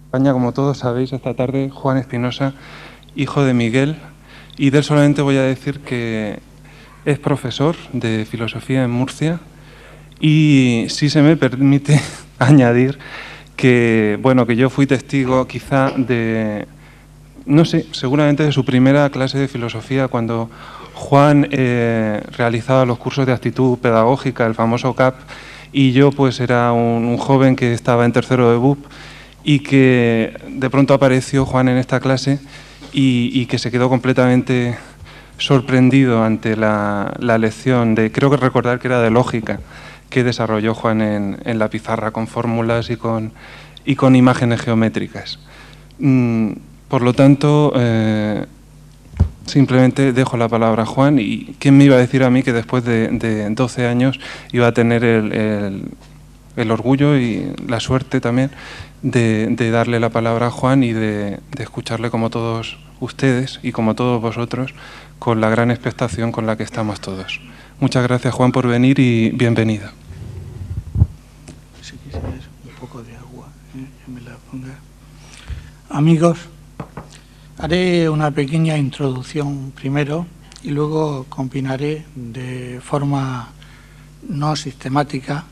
España, como todos sabéis, esta tarde Juan Espinosa, hijo de Miguel, y de él solamente voy a decir que es profesor de filosofía en Murcia y si se me permite añadir que, bueno, que yo fui testigo quizá de, no sé, seguramente de su primera clase de filosofía cuando Juan realizaba los cursos de actitud pedagógica, el famoso CAP, y yo pues era un joven que estaba en tercero de BUP y que de pronto apareció Juan en esta clase y que se quedó completamente sorprendido ante la lección de, creo que recordar que era de lógica, que desarrolló Juan en la pizarra con fórmulas y con imágenes geométricas. Por lo tanto, simplemente dejo la palabra a Juan y quién me iba a decir a mí que después de 12 años iba a tener el orgullo y la suerte también de darle la palabra a Juan y de escucharle como todos ustedes y como todos vosotros con la gran expectación con la que estamos todos. Muchas gracias, Juan, por venir y bienvenido. Si quisieras un poco de agua, que me la ponga. Amigos, haré una pequeña introducción primero y luego combinaré de forma no sistemática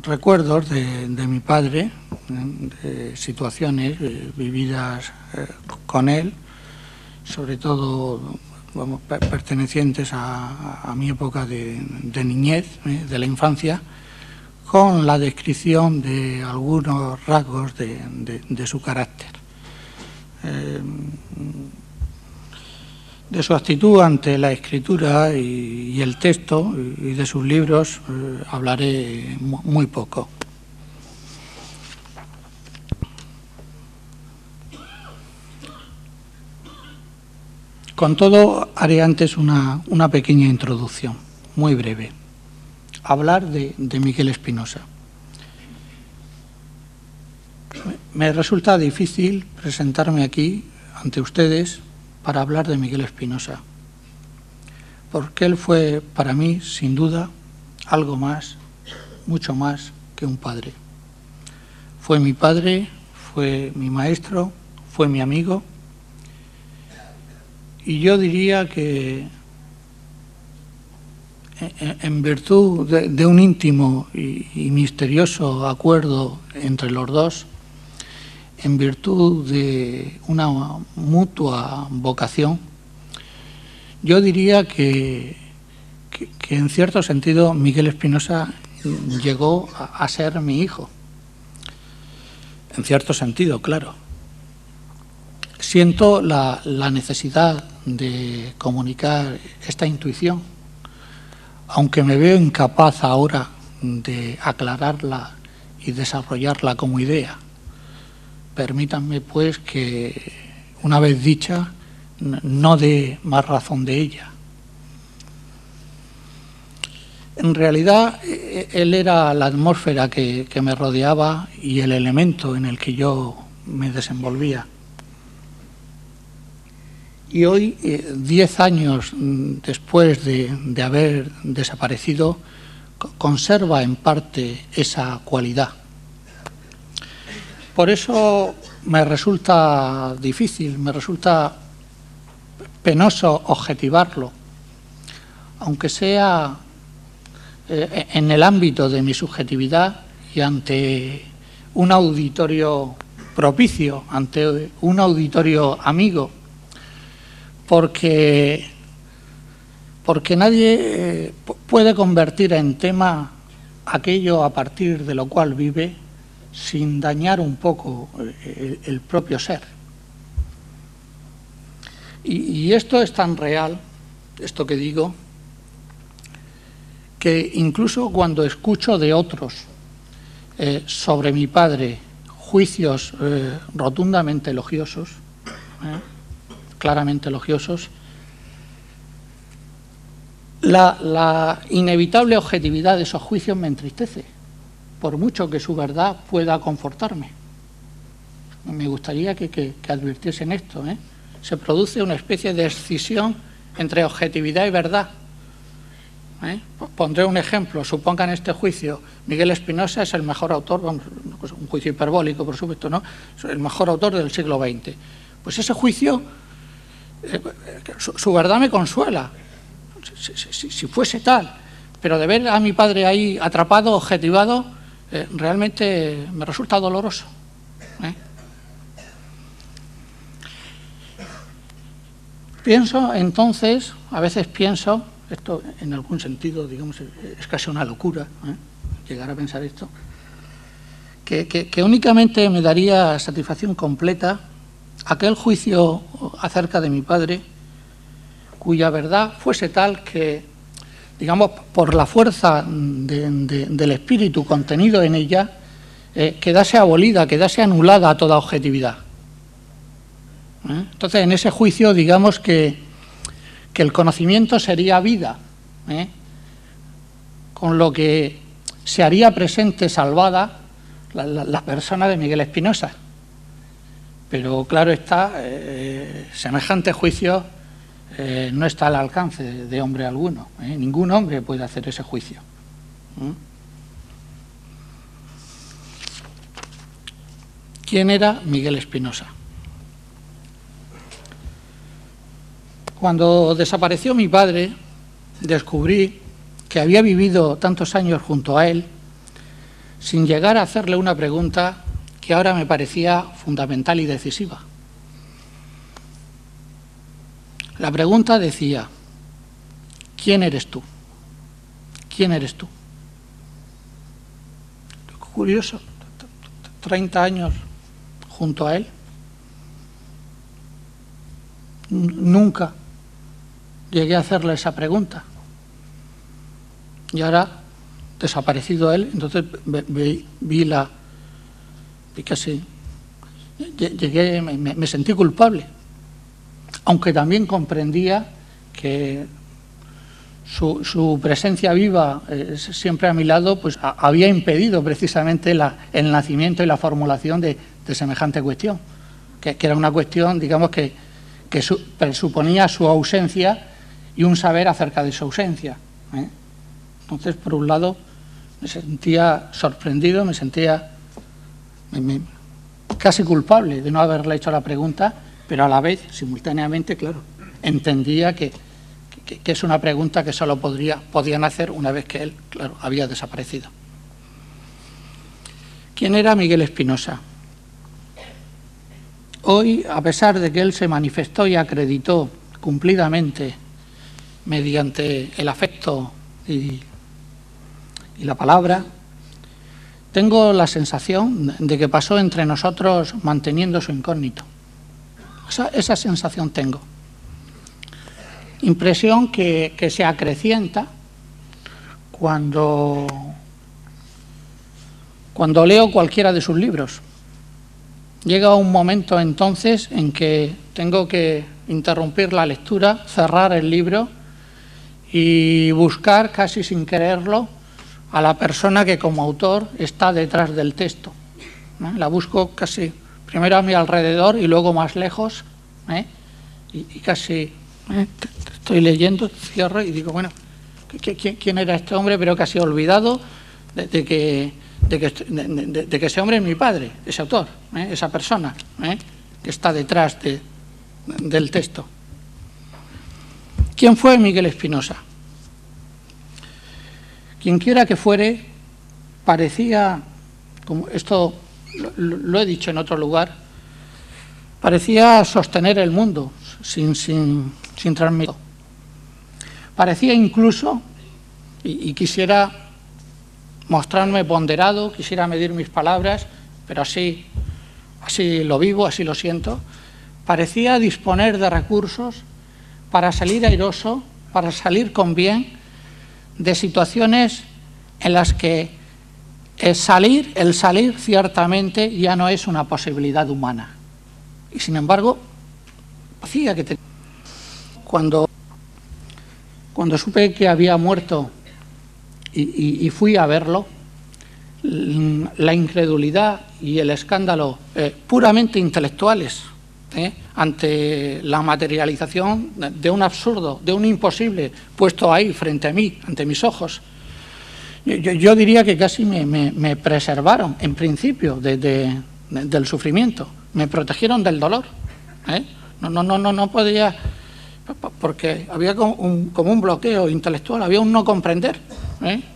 recuerdos de mi padre, de situaciones vividas con él, sobre todo pertenecientes a mi época de niñez, de la infancia, con la descripción de algunos rasgos de su carácter. De su actitud ante la escritura y el texto y de sus libros hablaré muy poco. Con todo, haré antes una pequeña introducción, muy breve. Hablar de Miguel Espinosa. Me resulta difícil presentarme aquí ante ustedes para hablar de Miguel Espinosa, porque él fue para mí, sin duda, algo más, mucho más que un padre. Fue mi padre, fue mi maestro, fue mi amigo, y yo diría que en virtud de un íntimo y misterioso acuerdo entre los dos, en virtud de una mutua vocación, yo diría que en cierto sentido Miguel Espinosa llegó a ser mi hijo. En cierto sentido, claro. Siento la necesidad de comunicar esta intuición, aunque me veo incapaz ahora de aclararla y desarrollarla como idea. Permítanme, pues, que, una vez dicha, no dé más razón de ella. En realidad, él era la atmósfera que me rodeaba y el elemento en el que yo me desenvolvía. Y hoy, 10 años después de haber desaparecido, conserva en parte esa cualidad. Por eso me resulta difícil, me resulta penoso objetivarlo, aunque sea en el ámbito de mi subjetividad y ante un auditorio propicio, ante un auditorio amigo, porque nadie puede convertir en tema aquello a partir de lo cual vive sin dañar un poco el propio ser. Y esto es tan real, esto que digo, que incluso cuando escucho de otros sobre mi padre juicios rotundamente elogiosos, claramente elogiosos, la inevitable objetividad de esos juicios me entristece, por mucho que su verdad pueda confortarme. Me gustaría que advirtiesen esto, Se produce una especie de escisión entre objetividad y verdad. Pondré un ejemplo. Supongan este juicio: Miguel Espinosa es el mejor autor, pues un juicio hiperbólico, por supuesto, ¿no? El mejor autor del siglo XX. Pues ese juicio, su verdad me consuela, si fuese tal, pero de ver a mi padre ahí atrapado, objetivado, realmente me resulta doloroso. Pienso entonces, a veces pienso, esto en algún sentido, digamos, es casi una locura, llegar a pensar esto, que únicamente me daría satisfacción completa aquel juicio acerca de mi padre cuya verdad fuese tal que, digamos, por la fuerza del espíritu contenido en ella, quedase abolida, quedase anulada toda objetividad. Entonces, en ese juicio, digamos que el conocimiento sería vida, con lo que se haría presente, salvada, la persona de Miguel Espinosa. Pero claro está, semejante juicio no está al alcance de hombre alguno. Ningún hombre puede hacer ese juicio. ¿Quién era Miguel Espinosa? Cuando desapareció mi padre, descubrí que había vivido tantos años junto a él sin llegar a hacerle una pregunta que ahora me parecía fundamental y decisiva. La pregunta decía: ¿quién eres tú? ¿Quién eres tú? Curioso, 30 años junto a él. Nunca llegué a hacerle esa pregunta. Y ahora, desaparecido él, entonces vi casi, llegué, me sentí culpable, aunque también comprendía que su presencia viva siempre a mi lado, pues había impedido precisamente el nacimiento y la formulación de semejante cuestión, que era una cuestión, digamos, que presuponía su ausencia y un saber acerca de su ausencia. Entonces, por un lado, me sentía sorprendido, me sentía casi culpable de no haberle hecho la pregunta, pero a la vez, simultáneamente, claro, entendía que es una pregunta que solo podían hacer una vez que él, claro, había desaparecido. ¿Quién era Miguel Espinosa? Hoy, a pesar de que él se manifestó y acreditó cumplidamente mediante el afecto y la palabra, tengo la sensación de que pasó entre nosotros manteniendo su incógnito. Esa sensación tengo. Impresión que se acrecienta cuando leo cualquiera de sus libros. Llega un momento entonces en que tengo que interrumpir la lectura, cerrar el libro y buscar, casi sin quererlo, a la persona que como autor está detrás del texto. La busco casi primero a mi alrededor y luego más lejos, y casi estoy leyendo, cierro y digo, bueno, ¿quién era este hombre? Pero casi olvidado de que ese hombre es mi padre, ese autor, esa persona que está detrás del texto. ¿Quién fue Miguel Espinosa? Quienquiera que fuere, parecía, como esto lo he dicho en otro lugar, parecía sostener el mundo sin transmitir. Parecía incluso, y quisiera mostrarme ponderado, quisiera medir mis palabras, pero así lo vivo, así lo siento, parecía disponer de recursos para salir airoso, para salir con bien de situaciones en las que el salir ciertamente ya no es una posibilidad humana. Y sin embargo, hacía que cuando supe que había muerto y fui a verlo, la incredulidad y el escándalo puramente intelectuales ante la materialización de un absurdo, de un imposible puesto ahí frente a mí, ante mis ojos. Yo diría que casi me preservaron, en principio, del sufrimiento. Me protegieron del dolor. No podía, porque había como un bloqueo intelectual, había un no comprender,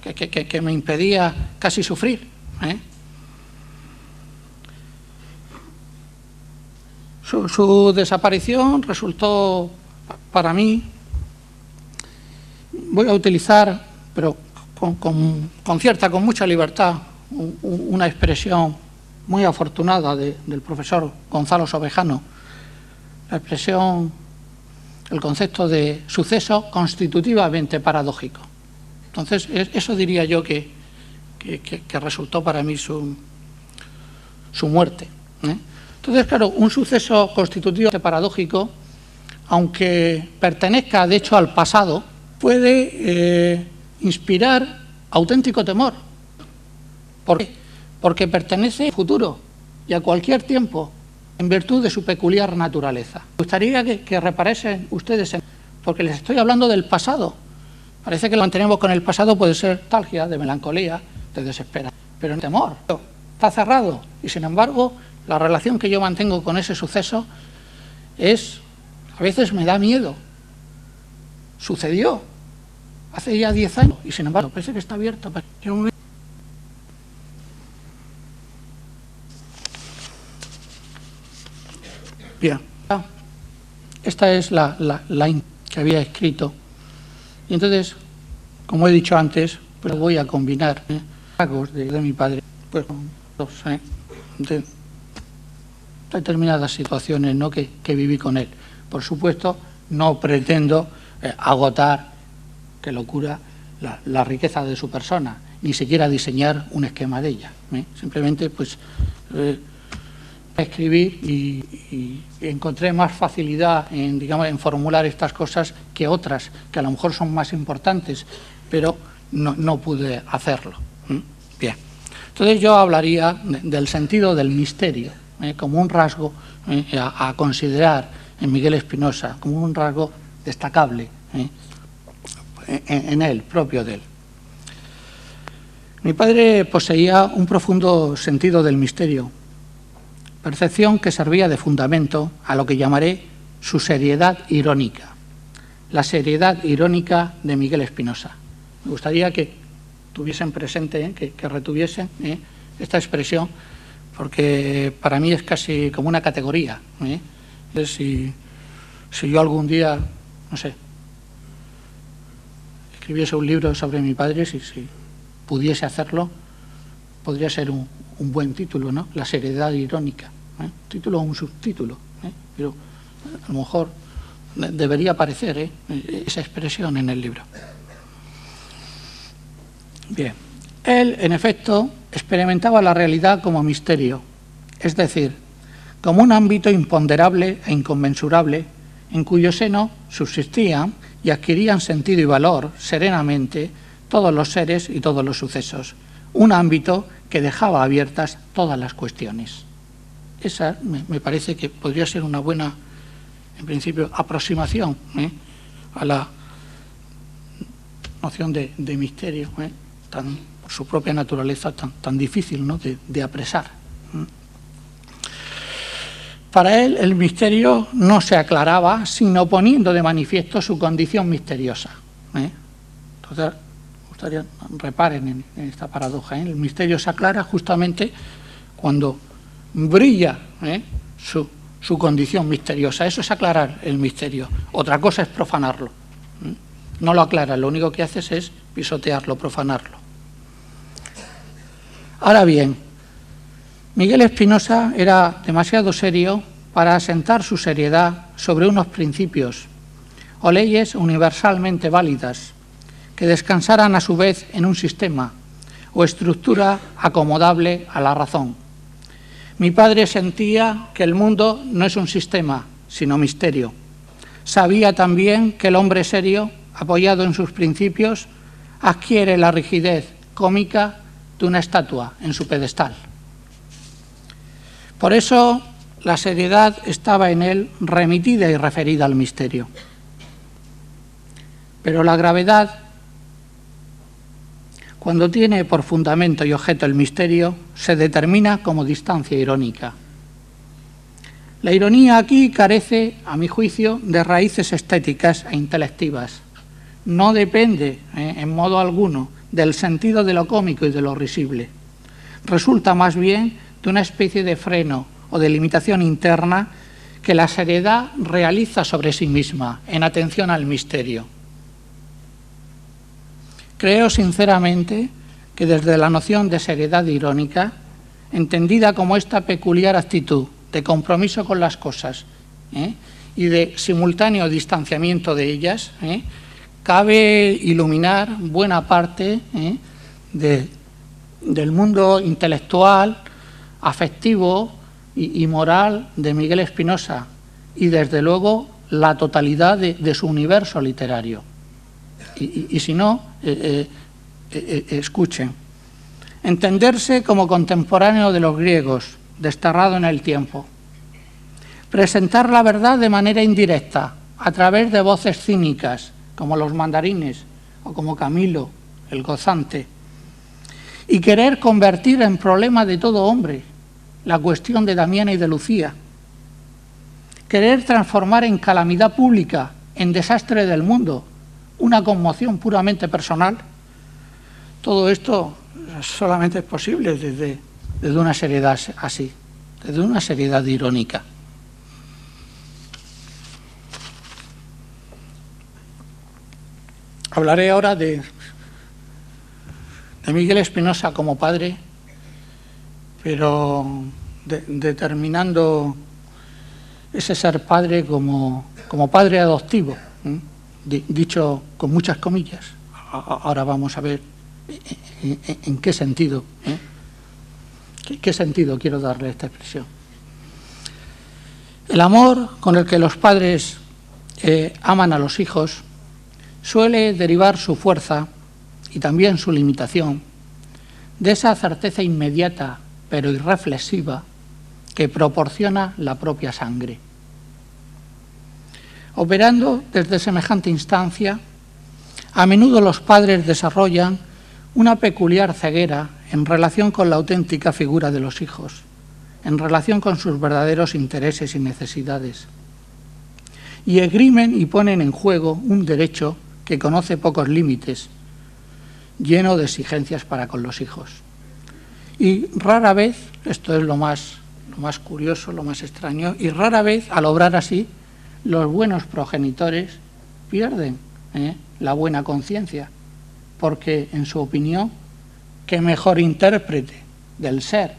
que me impedía casi sufrir. Su desaparición resultó para mí, voy a utilizar, pero con mucha libertad, una expresión muy afortunada del profesor Gonzalo Sobejano, la expresión, el concepto de suceso constitutivamente paradójico. Entonces, eso diría yo que resultó para mí su muerte. Entonces, claro, un suceso constitutivamente paradójico, aunque pertenezca de hecho al pasado, puede inspirar auténtico temor. ¿Por qué? Porque pertenece al futuro y a cualquier tiempo, en virtud de su peculiar naturaleza. Me gustaría que reparasen ustedes, porque les estoy hablando del pasado. Parece que lo mantenemos con el pasado, puede ser nostalgia, de melancolía, de desesperación, pero no temor. Está cerrado y, sin embargo, la relación que yo mantengo con ese suceso es, a veces me da miedo. Sucedió hace ya 10 años y, sin embargo, parece que está abierto. Bien, esta es la que había escrito. Y entonces, como he dicho antes, pues voy a combinar rasgos de mi padre, pues con de determinadas situaciones, ¿no?, que viví con él. Por supuesto, no pretendo agotar, qué locura, la riqueza de su persona, ni siquiera diseñar un esquema de ella. Simplemente, pues, escribir y encontré más facilidad en formular estas cosas que otras, que a lo mejor son más importantes, pero no pude hacerlo. Bien. Entonces yo hablaría del sentido del misterio, como un rasgo a considerar en Miguel Espinosa, como un rasgo destacable en él, propio de él. Mi padre poseía un profundo sentido del misterio, percepción que servía de fundamento a lo que llamaré su seriedad irónica, la seriedad irónica de Miguel Espinosa. Me gustaría que tuviesen presente, que retuviesen esta expresión, porque para mí es casi como una categoría. Si yo algún día, no sé, escribiese un libro sobre mi padre, si pudiese hacerlo, podría ser un buen título, ¿no? La seriedad irónica. Un título o un subtítulo, pero a lo mejor debería aparecer esa expresión en el libro. Bien, él, en efecto, experimentaba la realidad como misterio, es decir, como un ámbito imponderable e inconmensurable en cuyo seno subsistían y adquirían sentido y valor serenamente todos los seres y todos los sucesos, un ámbito que dejaba abiertas todas las cuestiones. Esa me parece que podría ser una buena, en principio, aproximación a la noción de misterio, por su propia naturaleza tan difícil, ¿no?, de apresar. Para él el misterio no se aclaraba sino poniendo de manifiesto su condición misteriosa. Entonces, me gustaría reparen en esta paradoja. El misterio se aclara justamente cuando brilla su condición misteriosa. Eso es aclarar el misterio. Otra cosa es profanarlo. No lo aclara, lo único que haces es pisotearlo, profanarlo. Ahora bien, Miguel Espinosa era demasiado serio para asentar su seriedad sobre unos principios o leyes universalmente válidas que descansaran a su vez en un sistema o estructura acomodable a la razón. Mi padre sentía que el mundo no es un sistema, sino misterio. Sabía también que el hombre serio, apoyado en sus principios, adquiere la rigidez cómica de una estatua en su pedestal. Por eso la seriedad estaba en él remitida y referida al misterio. Pero la gravedad, cuando tiene por fundamento y objeto el misterio, se determina como distancia irónica. La ironía aquí carece, a mi juicio, de raíces estéticas e intelectivas. No depende, en modo alguno, del sentido de lo cómico y de lo risible. Resulta más bien de una especie de freno o de limitación interna que la seriedad realiza sobre sí misma en atención al misterio. Creo sinceramente que desde la noción de seriedad irónica, entendida como esta peculiar actitud de compromiso con las cosas y de simultáneo distanciamiento de ellas, cabe iluminar buena parte del mundo intelectual, afectivo y moral de Miguel Espinosa y desde luego la totalidad de su universo literario. Y si no, escuchen. Entenderse como contemporáneo de los griegos, desterrado en el tiempo. Presentar la verdad de manera indirecta, a través de voces cínicas, como los mandarines o como Camilo, el gozante. Y querer convertir en problema de todo hombre la cuestión de Damiana y de Lucía. Querer transformar en calamidad pública, en desastre del mundo, una conmoción puramente personal. Todo esto solamente es posible desde una seriedad así, desde una seriedad irónica. Hablaré ahora de Miguel Espinosa como padre, pero determinando ese ser padre como padre adoptivo, dicho con muchas comillas. Ahora vamos a ver en qué sentido, qué sentido quiero darle a esta expresión. El amor con el que los padres aman a los hijos suele derivar su fuerza y también su limitación de esa certeza inmediata pero irreflexiva que proporciona la propia sangre. Operando desde semejante instancia, a menudo los padres desarrollan una peculiar ceguera en relación con la auténtica figura de los hijos, en relación con sus verdaderos intereses y necesidades, y esgrimen y ponen en juego un derecho que conoce pocos límites, lleno de exigencias para con los hijos. Y rara vez, esto es lo más curioso, lo más extraño, y rara vez, al obrar así, los buenos progenitores pierden la buena conciencia, porque, en su opinión, qué mejor intérprete del ser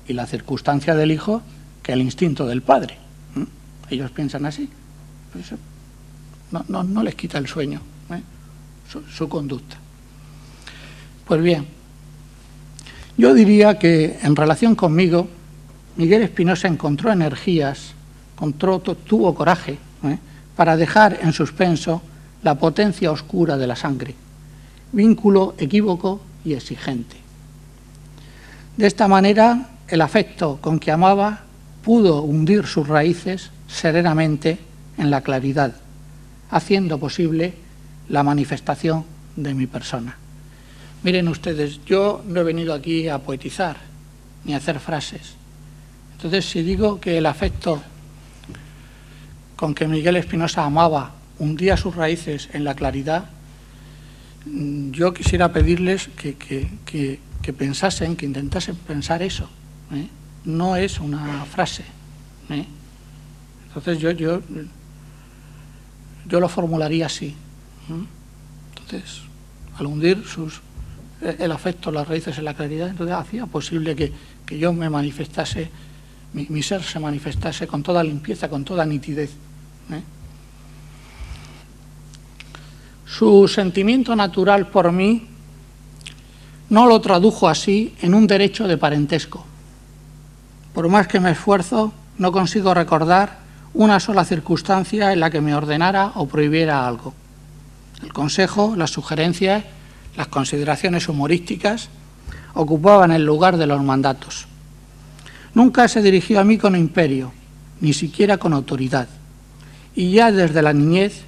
y la circunstancia del hijo que el instinto del padre. Ellos piensan así. Por eso no les quita el sueño, su conducta. Pues bien, yo diría que en relación conmigo, Miguel Espinosa encontró energías, tuvo coraje para dejar en suspenso la potencia oscura de la sangre, vínculo equívoco y exigente. De esta manera, el afecto con que amaba pudo hundir sus raíces serenamente en la claridad, haciendo posible la manifestación de mi persona. Miren ustedes, yo no he venido aquí a poetizar ni a hacer frases. Entonces, si digo que el afecto con que Miguel Espinosa amaba hundía sus raíces en la claridad, yo quisiera pedirles que pensasen, que intentasen pensar eso. No es una frase. Entonces yo lo formularía así. Entonces, al hundir el afecto, las raíces en la claridad, entonces hacía posible que yo me manifestase, mi ser se manifestase con toda limpieza, con toda nitidez. Su sentimiento natural por mí no lo tradujo así en un derecho de parentesco. Por más que me esfuerzo, no consigo recordar una sola circunstancia en la que me ordenara o prohibiera algo. El consejo, las sugerencias, las consideraciones humorísticas ocupaban el lugar de los mandatos. Nunca se dirigió a mí con imperio, ni siquiera con autoridad. Y ya desde la niñez,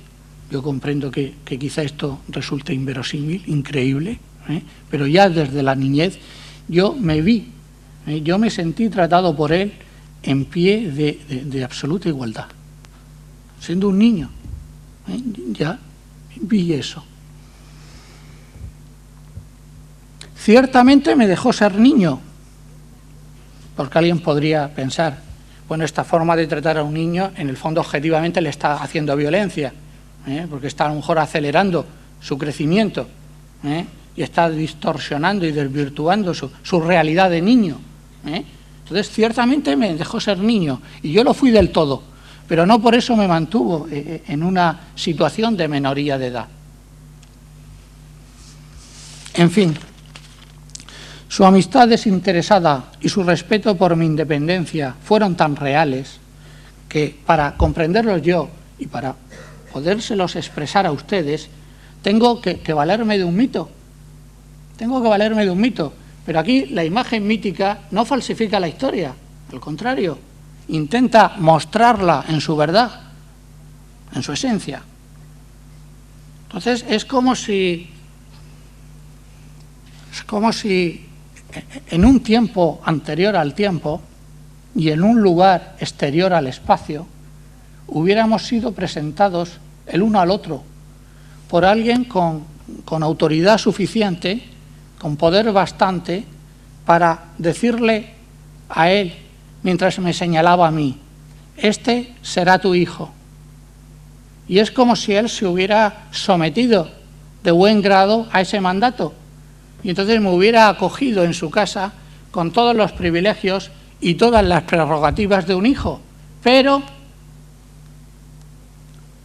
yo comprendo que quizá esto resulte inverosímil, increíble, pero ya desde la niñez yo me vi, yo me sentí tratado por él en pie de absoluta igualdad. Siendo un niño, ya vi eso. Ciertamente me dejó ser niño, porque alguien podría pensar, bueno, esta forma de tratar a un niño, en el fondo, objetivamente, le está haciendo violencia, porque está a lo mejor acelerando su crecimiento, y está distorsionando y desvirtuando su realidad de niño. Entonces, ciertamente me dejó ser niño, y yo lo fui del todo, pero no por eso me mantuvo en una situación de minoría de edad. En fin, su amistad desinteresada y su respeto por mi independencia fueron tan reales que para comprenderlos yo y para podérselos expresar a ustedes, tengo que valerme de un mito. Tengo que valerme de un mito. Pero aquí la imagen mítica no falsifica la historia, al contrario, intenta mostrarla en su verdad, en su esencia. Entonces es como si en un tiempo anterior al tiempo y en un lugar exterior al espacio hubiéramos sido presentados el uno al otro por alguien con autoridad suficiente, con poder bastante para decirle a él, mientras me señalaba a mí, este será tu hijo. Y es como si él se hubiera sometido de buen grado a ese mandato. Y entonces me hubiera acogido en su casa con todos los privilegios y todas las prerrogativas de un hijo, pero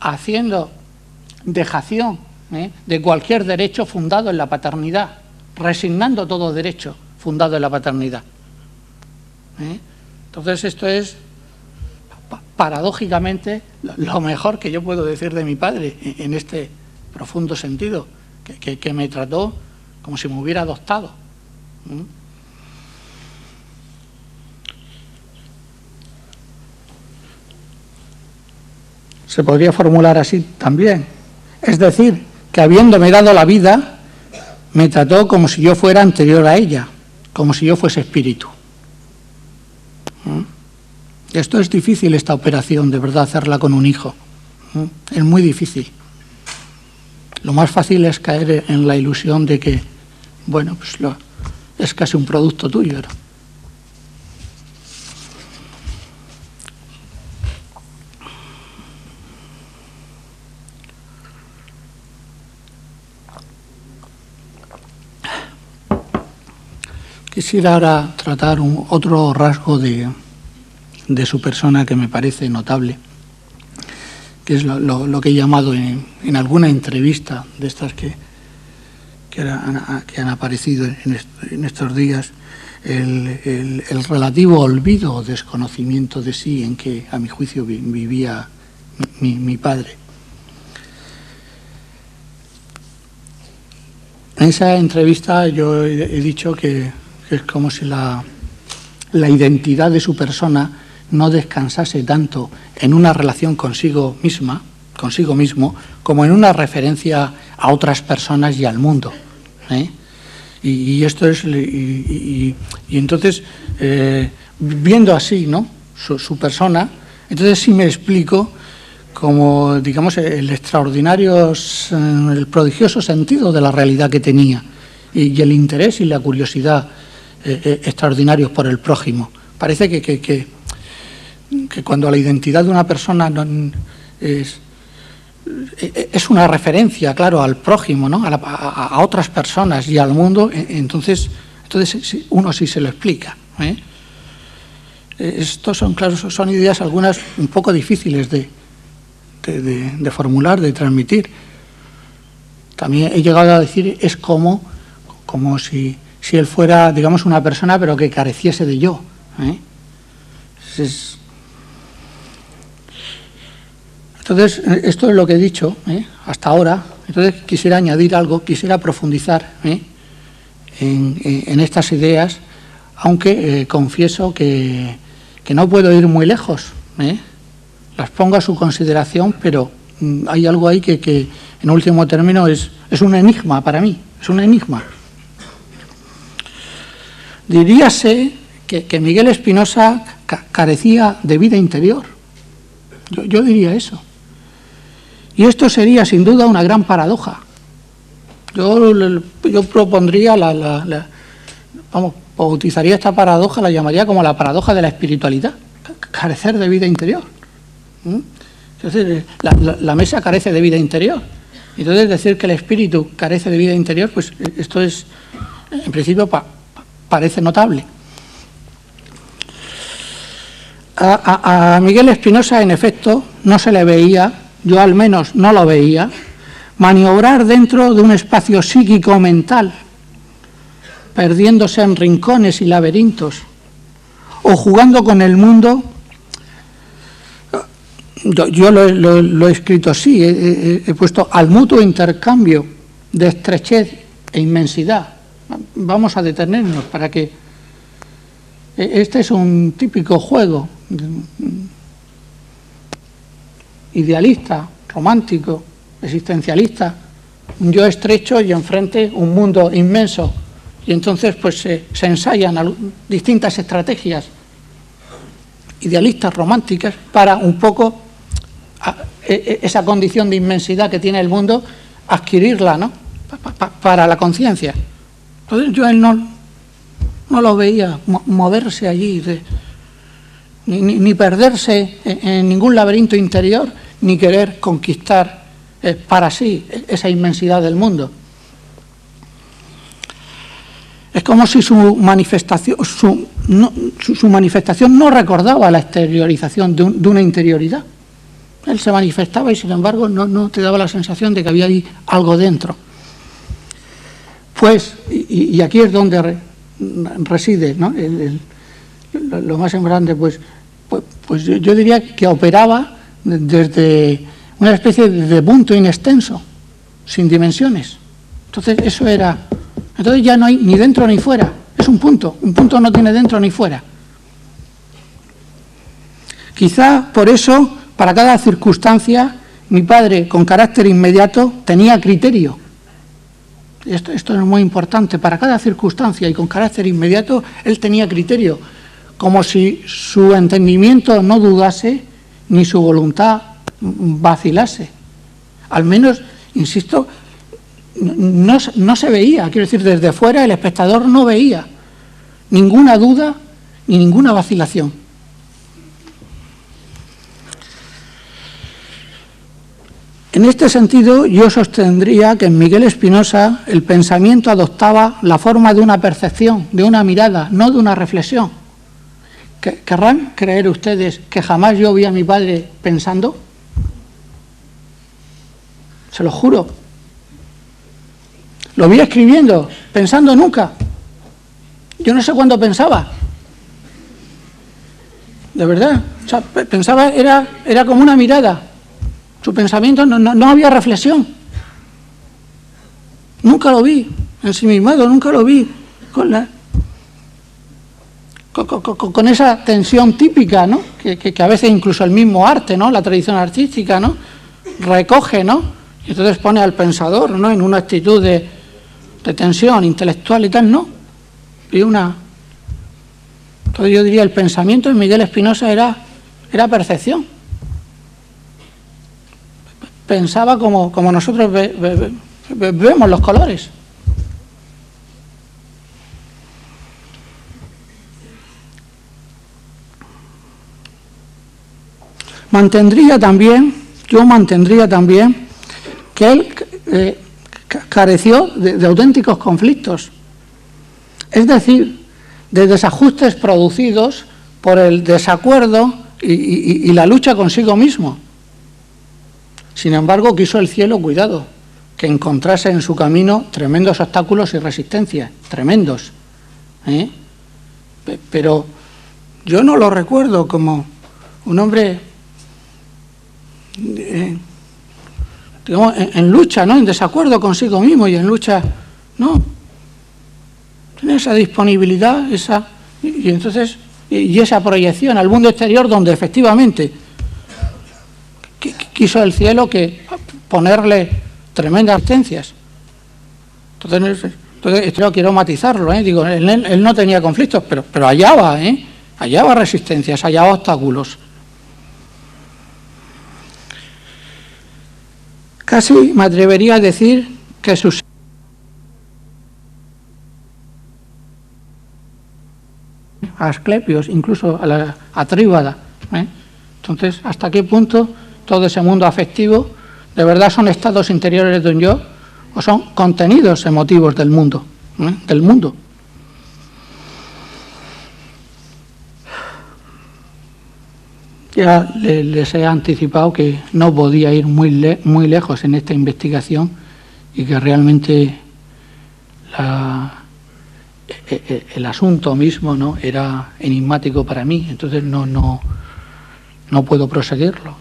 haciendo dejación de cualquier derecho fundado en la paternidad, resignando todo derecho fundado en la paternidad. Entonces esto es, paradójicamente, lo mejor que yo puedo decir de mi padre en este profundo sentido, que me trató como si me hubiera adoptado. Se podría formular así también. Es decir, que habiéndome dado la vida, me trató como si yo fuera anterior a ella, como si yo fuese espíritu. Esto es difícil, esta operación, de verdad, hacerla con un hijo. Es muy difícil. Lo más fácil es caer en la ilusión de que, bueno, pues es casi un producto tuyo, ¿no? Quisiera ahora tratar otro rasgo de su persona que me parece notable, que es lo que he llamado en alguna entrevista de estas que han aparecido en estos días, el relativo olvido o desconocimiento de sí en que, a mi juicio, vivía mi padre. En esa entrevista yo he dicho que es como si la identidad de su persona no descansase tanto en una relación consigo mismo, como en una referencia a otras personas y al mundo. Y esto es, y entonces, viendo así, ¿no?, su persona, entonces sí me explico como, digamos, el prodigioso sentido de la realidad que tenía y el interés y la curiosidad extraordinarios por el prójimo. Parece que cuando la identidad de una persona es una referencia, claro, al prójimo, ¿no?, a otras personas y al mundo, entonces uno sí se lo explica. Estos son, claro, son ideas algunas un poco difíciles de formular, de transmitir. También he llegado a decir, es como si él fuera, digamos, una persona pero que careciese de yo. Entonces, esto es lo que he dicho hasta ahora. Entonces, quisiera añadir algo, quisiera profundizar en estas ideas, aunque confieso que no puedo ir muy lejos. Las pongo a su consideración, pero hay algo ahí que en último término es un enigma para mí, es un enigma. diríase que Miguel Espinosa carecía de vida interior. Yo diría eso. Y esto sería sin duda una gran paradoja. Yo propondría, bautizaría esta paradoja, la llamaría como la paradoja de la espiritualidad, carecer de vida interior. Entonces, la mesa carece de vida interior. Entonces, decir que el espíritu carece de vida interior, pues esto es, en principio, parece notable. A Miguel Espinosa, en efecto, no se le veía, yo al menos no lo veía, maniobrar dentro de un espacio psíquico-mental, perdiéndose en rincones y laberintos, o jugando con el mundo. Yo lo he escrito así, he puesto al mutuo intercambio de estrechez e inmensidad. Vamos a detenernos para que... Este es un típico juego idealista, romántico, existencialista, un yo estrecho y enfrente un mundo inmenso. Y entonces pues se ensayan distintas estrategias idealistas, románticas, para un poco esa condición de inmensidad que tiene el mundo, adquirirla, ¿no? Para la conciencia. Entonces yo a él no lo veía moverse allí, ni perderse en ningún laberinto interior, ni querer conquistar para sí esa inmensidad del mundo. Es como si su manifestación no recordaba la exteriorización de una interioridad. Él se manifestaba y, sin embargo, no te daba la sensación de que había ahí algo dentro. Pues, y aquí es donde reside, ¿no? Lo más importante, pues yo diría que operaba desde una especie de punto inextenso, sin dimensiones. Entonces, eso era... Entonces ya no hay ni dentro ni fuera, es un punto no tiene dentro ni fuera. Quizá por eso, para cada circunstancia, mi padre, con carácter inmediato, tenía criterio. Esto es muy importante, para cada circunstancia y con carácter inmediato, él tenía criterio, como si su entendimiento no dudase, ni su voluntad vacilase. Al menos, insisto, no se veía, quiero decir, desde fuera el espectador no veía ninguna duda ni ninguna vacilación. En este sentido, yo sostendría que en Miguel Espinosa el pensamiento adoptaba la forma de una percepción, de una mirada, no de una reflexión. ¿Querrán creer ustedes que jamás yo vi a mi padre pensando? Se lo juro. Lo vi escribiendo, pensando nunca. Yo no sé cuándo pensaba. De verdad. O sea, pensaba, era como una mirada. Su pensamiento no había reflexión. Nunca lo vi ensimismado, nunca lo vi con esa tensión típica, ¿no? Que a veces incluso el mismo arte, ¿no? La tradición artística, ¿no? Recoge, ¿no? Y entonces pone al pensador, ¿no? En una actitud de tensión intelectual y tal, no. Y entonces yo diría, el pensamiento de Miguel Espinosa era percepción. Pensaba como nosotros vemos los colores. Yo mantendría también que él careció de auténticos conflictos, es decir, de desajustes producidos por el desacuerdo y la lucha consigo mismo. Sin embargo, quiso el cielo, cuidado, que encontrase en su camino tremendos obstáculos y resistencias, tremendos. Pero yo no lo recuerdo como un hombre... digamos, en lucha, ¿no? En desacuerdo consigo mismo y en lucha, no. Tiene esa disponibilidad, y entonces, y esa proyección al mundo exterior donde efectivamente quiso el cielo que ponerle tremendas resistencias. Entonces, Entonces, esto quiero matizarlo, digo, él no tenía conflictos, pero allá va resistencias, allá va obstáculos. Casi me atrevería a decir que sus a Asclepios, incluso a Tríbada. Entonces, ¿hasta qué punto todo ese mundo afectivo de verdad son estados interiores de un yo o son contenidos emotivos del mundo? Del mundo. Ya les he anticipado que no podía ir muy lejos en esta investigación y que realmente el asunto mismo, ¿no?, era enigmático para mí, entonces no puedo proseguirlo.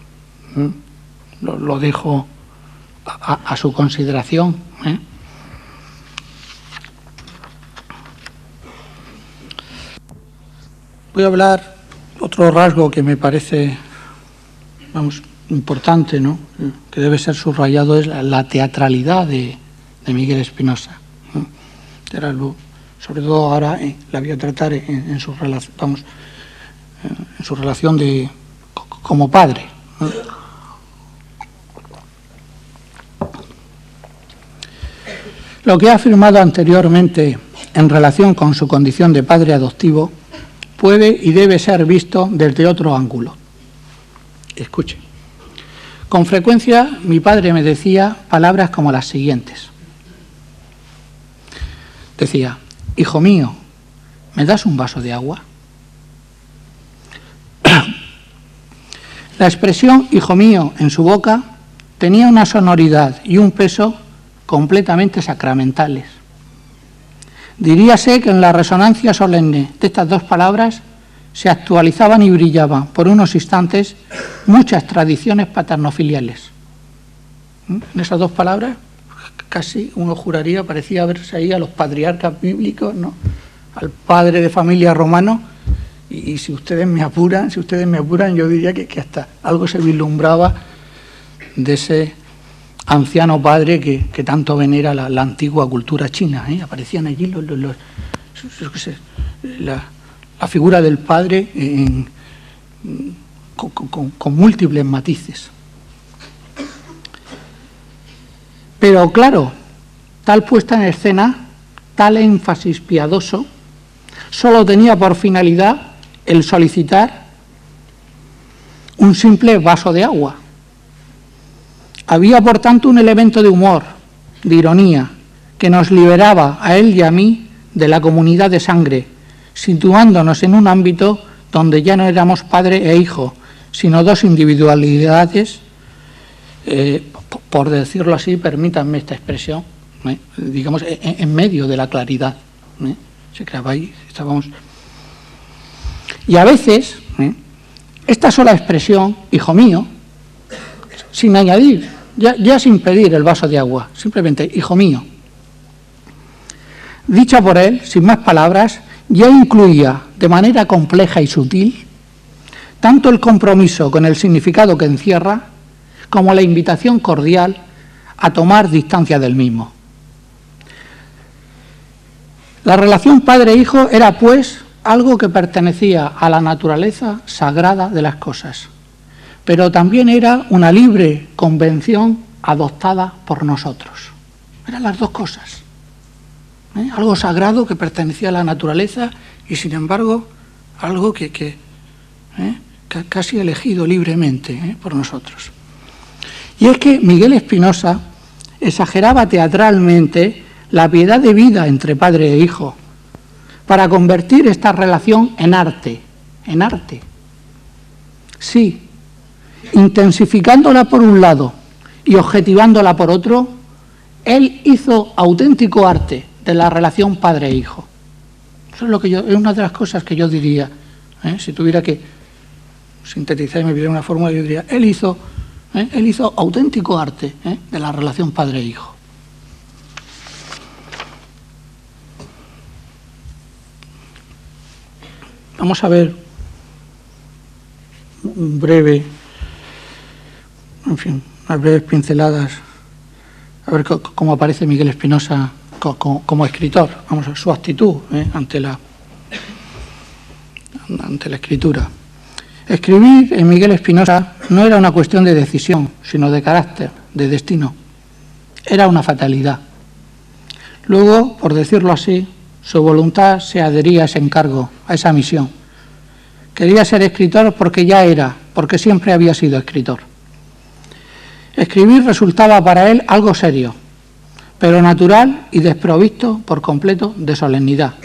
Lo dejo a su consideración. Voy a hablar otro rasgo que me parece, importante, ¿no?, que debe ser subrayado, es la teatralidad de Miguel Espinosa. Sobre todo ahora la voy a tratar en su relación, en su relación como padre. Lo que he afirmado anteriormente en relación con su condición de padre adoptivo puede y debe ser visto desde otro ángulo. Escuche. Con frecuencia mi padre me decía palabras como las siguientes. Decía: hijo mío, ¿me das un vaso de agua? La expresión hijo mío en su boca tenía una sonoridad y un peso completamente sacramentales. Diríase que en la resonancia solemne de estas dos palabras se actualizaban y brillaban por unos instantes muchas tradiciones paternofiliales. En esas dos palabras casi uno juraría, parecía verse ahí a los patriarcas bíblicos, ¿no?, al padre de familia romano, y si ustedes me apuran, yo diría que hasta algo se vislumbraba de ese anciano padre que tanto venera la antigua cultura china. Aparecían allí la figura del padre con múltiples matices. Pero claro, tal puesta en escena, tal énfasis piadoso, solo tenía por finalidad el solicitar un simple vaso de agua. Había, por tanto, un elemento de humor, de ironía, que nos liberaba a él y a mí de la comunidad de sangre, situándonos en un ámbito donde ya no éramos padre e hijo, sino dos individualidades, por decirlo así, permítanme esta expresión, digamos, en medio de la claridad. Se creaba ahí, estábamos. Y a veces, esta sola expresión, hijo mío, sin añadir, ya sin pedir el vaso de agua, simplemente, hijo mío, dicha por él, sin más palabras, ya incluía de manera compleja y sutil tanto el compromiso con el significado que encierra, como la invitación cordial a tomar distancia del mismo. La relación padre-hijo era, pues, algo que pertenecía a la naturaleza sagrada de las cosas, pero también era una libre convención adoptada por nosotros. Eran las dos cosas. Algo sagrado que pertenecía a la naturaleza y, sin embargo, algo que casi elegido libremente por nosotros. Y es que Miguel Espinosa exageraba teatralmente la piedad de vida entre padre e hijo para convertir esta relación en arte. Sí, intensificándola por un lado y objetivándola por otro, él hizo auténtico arte de la relación padre-hijo. Eso es es una de las cosas que yo diría, si tuviera que sintetizar y me pidiera una fórmula, yo diría, él hizo auténtico arte de la relación padre-hijo. Vamos a ver unas breves pinceladas, a ver cómo aparece Miguel Espinosa como escritor, vamos a ver, su actitud ante la escritura. Escribir en Miguel Espinosa no era una cuestión de decisión, sino de carácter, de destino. Era una fatalidad. Luego, por decirlo así, su voluntad se adhería a ese encargo, a esa misión. Quería ser escritor porque ya era, porque siempre había sido escritor. Escribir resultaba para él algo serio, pero natural y desprovisto por completo de solemnidad,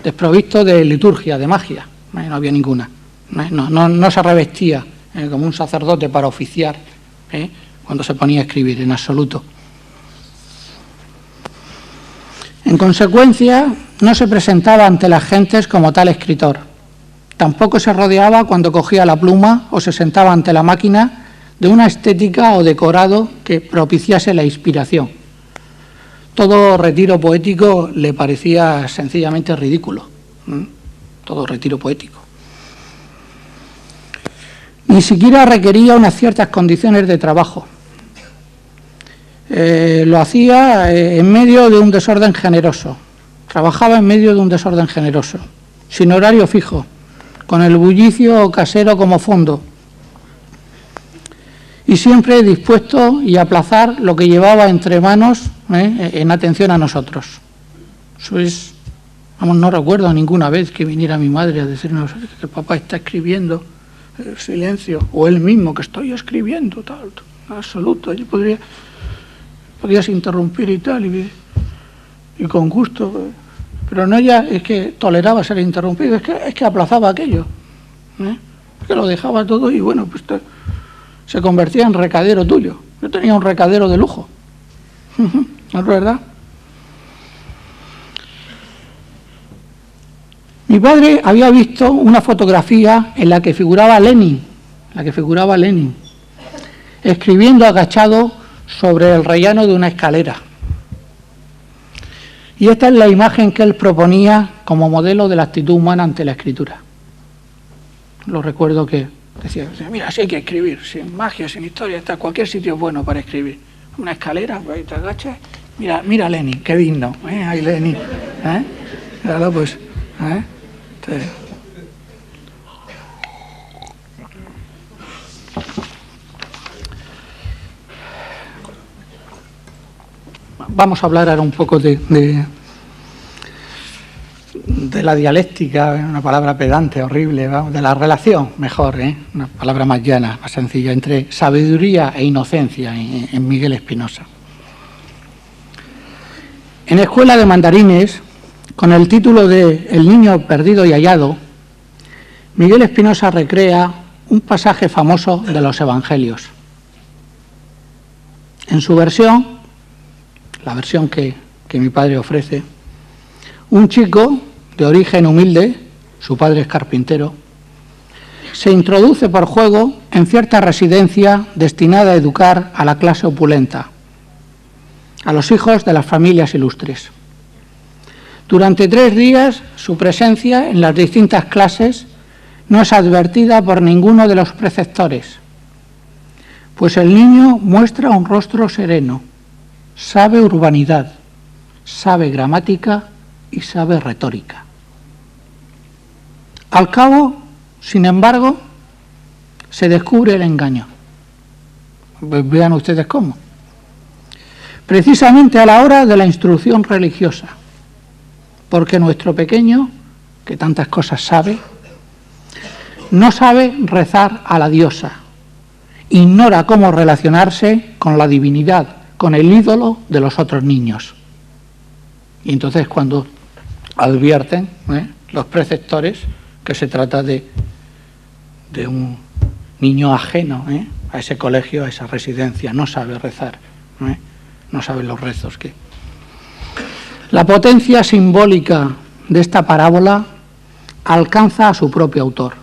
desprovisto de liturgia, de magia, no había ninguna. No se revestía como un sacerdote para oficiar cuando se ponía a escribir, en absoluto. En consecuencia, no se presentaba ante las gentes como tal escritor. Tampoco se rodeaba, cuando cogía la pluma o se sentaba ante la máquina, de una estética o decorado que propiciase la inspiración. Todo retiro poético le parecía sencillamente ridículo. Todo retiro poético. Ni siquiera requería unas ciertas condiciones de trabajo. Lo hacía en medio de un desorden generoso. Trabajaba en medio de un desorden generoso, sin horario fijo, con el bullicio casero como fondo, y siempre dispuesto y a aplazar lo que llevaba entre manos en atención a nosotros. Eso es, no recuerdo ninguna vez que viniera mi madre a decirnos que el papá está escribiendo, silencio, o él mismo que estoy escribiendo, tal, absoluto. Yo podrías interrumpir y tal, y con gusto, pero no ella es que toleraba ser interrumpido, es que aplazaba aquello, que lo dejaba todo y bueno, pues se convertía en recadero tuyo. Yo tenía un recadero de lujo, ¿no es verdad? Mi padre había visto una fotografía en la que figuraba Lenin, escribiendo agachado sobre el rellano de una escalera. Y esta es la imagen que él proponía como modelo de la actitud humana ante la escritura. Lo recuerdo que decía, mira, así hay que escribir, sin magia, sin historia, cualquier sitio es bueno para escribir. Una escalera, ahí te agachas, mira Lenin, qué digno, ahí Lenin, míralo pues, Vamos a hablar ahora un poco de la dialéctica, una palabra pedante, horrible, de la relación, mejor, una palabra más llana, más sencilla, entre sabiduría e inocencia en Miguel Espinosa. En Escuela de Mandarines, con el título de El niño perdido y hallado, Miguel Espinosa recrea un pasaje famoso de los Evangelios. En su versión, la versión que mi padre ofrece, un chico de origen humilde, su padre es carpintero, se introduce por juego en cierta residencia destinada a educar a la clase opulenta, a los hijos de las familias ilustres. Durante 3 días, su presencia en las distintas clases no es advertida por ninguno de los preceptores, pues el niño muestra un rostro sereno, sabe urbanidad, sabe gramática y sabe retórica. Al cabo, sin embargo, se descubre el engaño. Vean ustedes cómo. Precisamente a la hora de la instrucción religiosa, porque nuestro pequeño, que tantas cosas sabe, no sabe rezar a la diosa, ignora cómo relacionarse con la divinidad, con el ídolo de los otros niños. Y entonces cuando advierten los preceptores que se trata de un niño ajeno a ese colegio, a esa residencia, no sabe rezar, no sabe los rezos que... La potencia simbólica de esta parábola alcanza a su propio autor,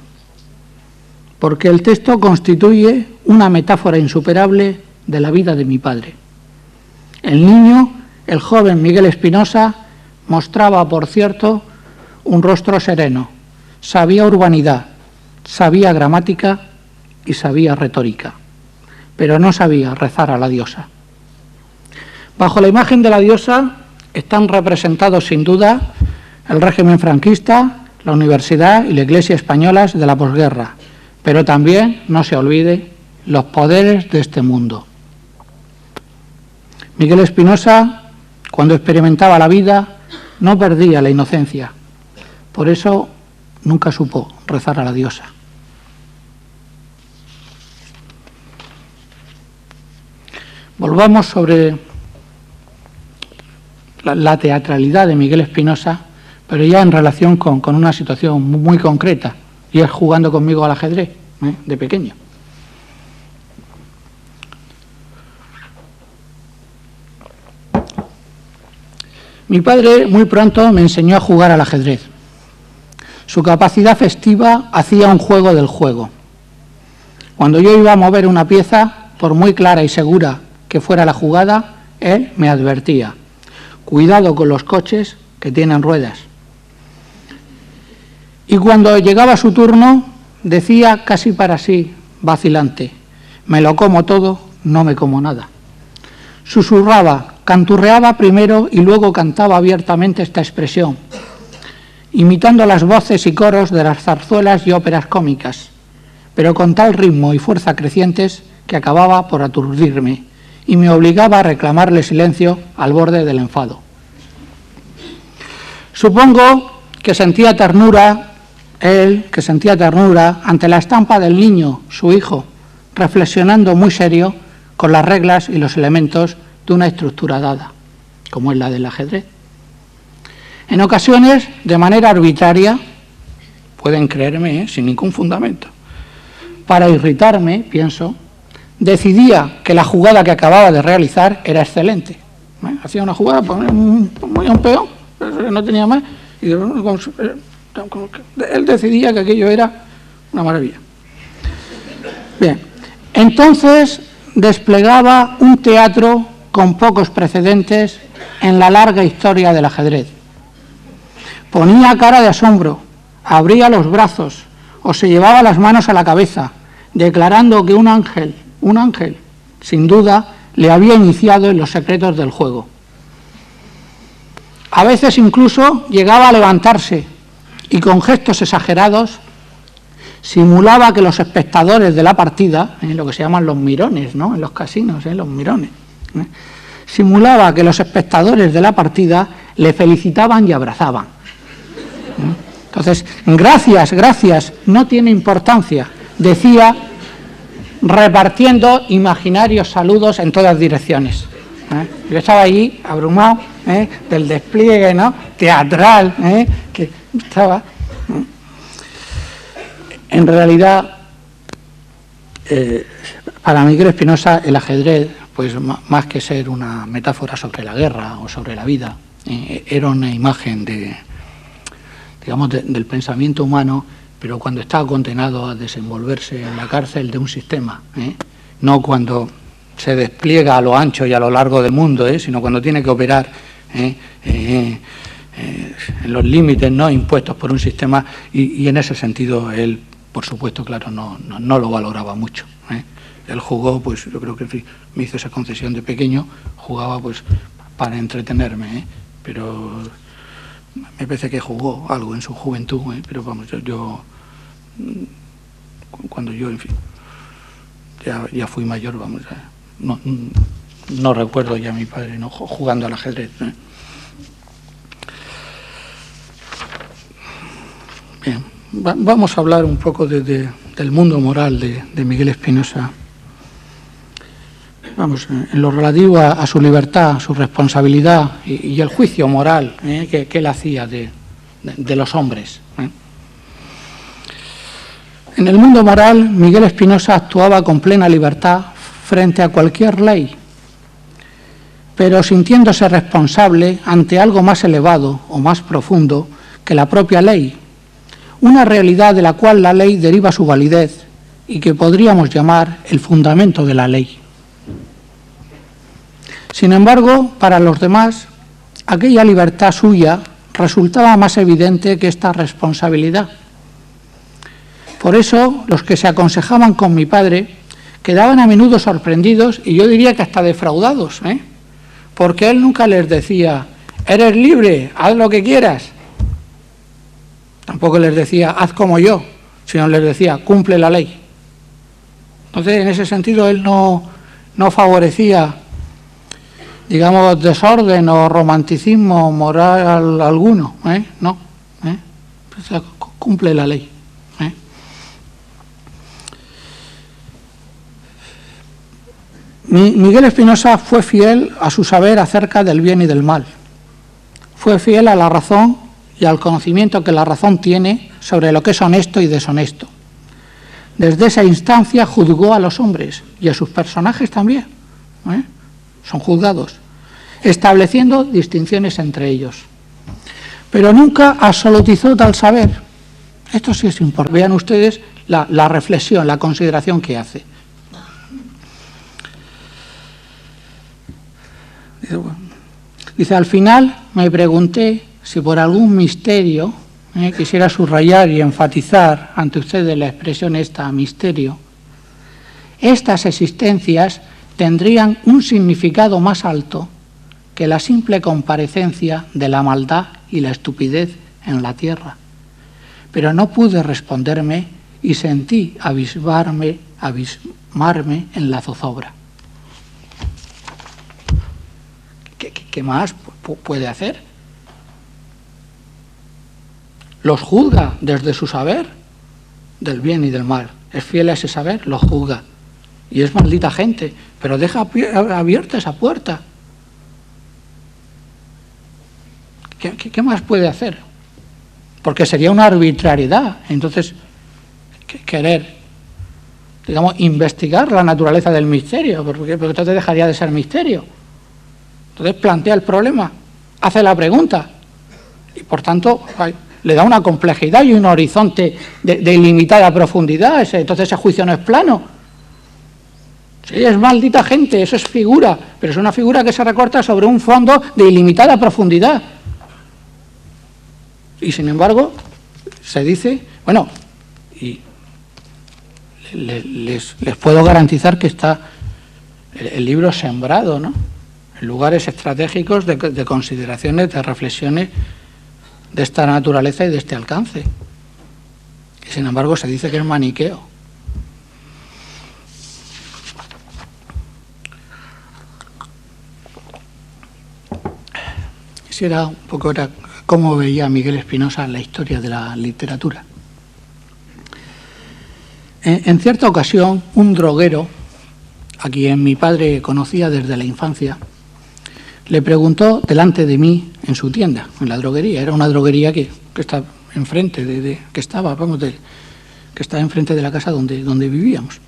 porque el texto constituye una metáfora insuperable de la vida de mi padre. El niño, el joven Miguel Espinosa, mostraba, por cierto, un rostro sereno, sabía urbanidad, sabía gramática y sabía retórica, pero no sabía rezar a la diosa. Bajo la imagen de la diosa están representados sin duda el régimen franquista, la universidad y la Iglesia españolas de la posguerra, pero también, no se olvide, los poderes de este mundo. Miguel Espinosa, cuando experimentaba la vida, no perdía la inocencia. Por eso nunca supo rezar a la diosa. Volvamos sobre la teatralidad de Miguel Espinosa, pero ya en relación con una situación muy concreta, y es jugando conmigo al ajedrez, de pequeño. Mi padre muy pronto me enseñó a jugar al ajedrez. Su capacidad festiva hacía un juego del juego. Cuando yo iba a mover una pieza, por muy clara y segura que fuera la jugada, él me advertía: cuidado con los coches que tienen ruedas. Y cuando llegaba su turno, decía casi para sí, vacilante: me lo como todo, no me como nada. Susurraba, canturreaba primero y luego cantaba abiertamente esta expresión, imitando las voces y coros de las zarzuelas y óperas cómicas, pero con tal ritmo y fuerza crecientes que acababa por aturdirme y me obligaba a reclamarle silencio al borde del enfado. Supongo que sentía ternura, él, que sentía ternura ante la estampa del niño, su hijo, reflexionando muy serio con las reglas y los elementos de una estructura dada, como es la del ajedrez. En ocasiones, de manera arbitraria, pueden creerme, sin ningún fundamento, para irritarme, pienso, decidía que la jugada que acababa de realizar era excelente. Hacía una jugada, ponía un peón, no tenía más, y él decidía que aquello era una maravilla. Bien, entonces desplegaba un teatro con pocos precedentes en la larga historia del ajedrez. Ponía cara de asombro, abría los brazos o se llevaba las manos a la cabeza, declarando que un ángel, sin duda, le había iniciado en los secretos del juego. A veces incluso llegaba a levantarse y con gestos exagerados simulaba que los espectadores de la partida, lo que se llaman los mirones, ¿no?, en los casinos, los mirones, simulaba que los espectadores de la partida le felicitaban y abrazaban. Entonces, gracias, no tiene importancia, decía, repartiendo imaginarios saludos en todas direcciones. Yo estaba allí abrumado del despliegue, ¿no?, teatral, que estaba. En realidad, para Miguel Espinosa, el ajedrez, pues más que ser una metáfora sobre la guerra o sobre la vida, era una imagen del pensamiento humano, pero cuando está condenado a desenvolverse en la cárcel de un sistema, no cuando se despliega a lo ancho y a lo largo del mundo, sino cuando tiene que operar en los límites, ¿no?, impuestos por un sistema, y en ese sentido él, por supuesto, claro, no lo valoraba mucho. Él jugó, pues yo creo que me hizo esa concesión de pequeño, jugaba pues para entretenerme, pero me parece que jugó algo en su juventud, pero vamos, yo cuando yo, en fin, ya fui mayor, vamos, no recuerdo ya a mi padre, ¿no?, jugando al ajedrez. Bien, vamos a hablar un poco del mundo moral de Miguel Espinosa. Vamos, en lo relativo a su libertad, su responsabilidad y el juicio moral que él hacía de los hombres. En el mundo moral, Miguel Espinosa actuaba con plena libertad frente a cualquier ley, pero sintiéndose responsable ante algo más elevado o más profundo que la propia ley, una realidad de la cual la ley deriva su validez y que podríamos llamar el fundamento de la ley. Sin embargo, para los demás, aquella libertad suya resultaba más evidente que esta responsabilidad. Por eso, los que se aconsejaban con mi padre quedaban a menudo sorprendidos y yo diría que hasta defraudados, porque él nunca les decía: eres libre, haz lo que quieras. Tampoco les decía, haz como yo, sino les decía, cumple la ley. Entonces, en ese sentido, él no favorecía, digamos, desorden o romanticismo moral alguno, no, o sea, cumple la ley. Miguel Espinosa fue fiel a su saber acerca del bien y del mal. Fue fiel a la razón y al conocimiento que la razón tiene sobre lo que es honesto y deshonesto. Desde esa instancia juzgó a los hombres y a sus personajes también, son juzgados, estableciendo distinciones entre ellos. Pero nunca absolutizó tal saber. Esto sí es importante. Vean ustedes la reflexión, la consideración que hace. Dice, al final me pregunté si por algún misterio, quisiera subrayar y enfatizar ante ustedes la expresión esta, misterio, estas existencias tendrían un significado más alto que la simple comparecencia de la maldad y la estupidez en la tierra. Pero no pude responderme y sentí abismarme en la zozobra. ¿Qué más puede hacer? Los juzga desde su saber del bien y del mal. Es fiel a ese saber, los juzga. Y es maldita gente, pero deja abierta esa puerta. ¿Qué más puede hacer? Porque sería una arbitrariedad. Entonces, querer, digamos, investigar la naturaleza del misterio, porque entonces dejaría de ser misterio. Entonces plantea el problema, hace la pregunta y por tanto le da una complejidad y un horizonte de ilimitada profundidad. Entonces ese juicio no es plano. Sí, es maldita gente, eso es figura, pero es una figura que se recorta sobre un fondo de ilimitada profundidad. Y sin embargo se dice, bueno, y les puedo garantizar que está el libro sembrado, ¿no?, en lugares estratégicos de consideraciones, de reflexiones de esta naturaleza y de este alcance. Y sin embargo se dice que es maniqueo. Ese era un poco cómo veía Miguel Espinosa la historia de la literatura. En cierta ocasión, un droguero, a quien mi padre conocía desde la infancia, le preguntó delante de mí en su tienda, en la droguería. Era una droguería que está enfrente que estaba enfrente de la casa donde vivíamos.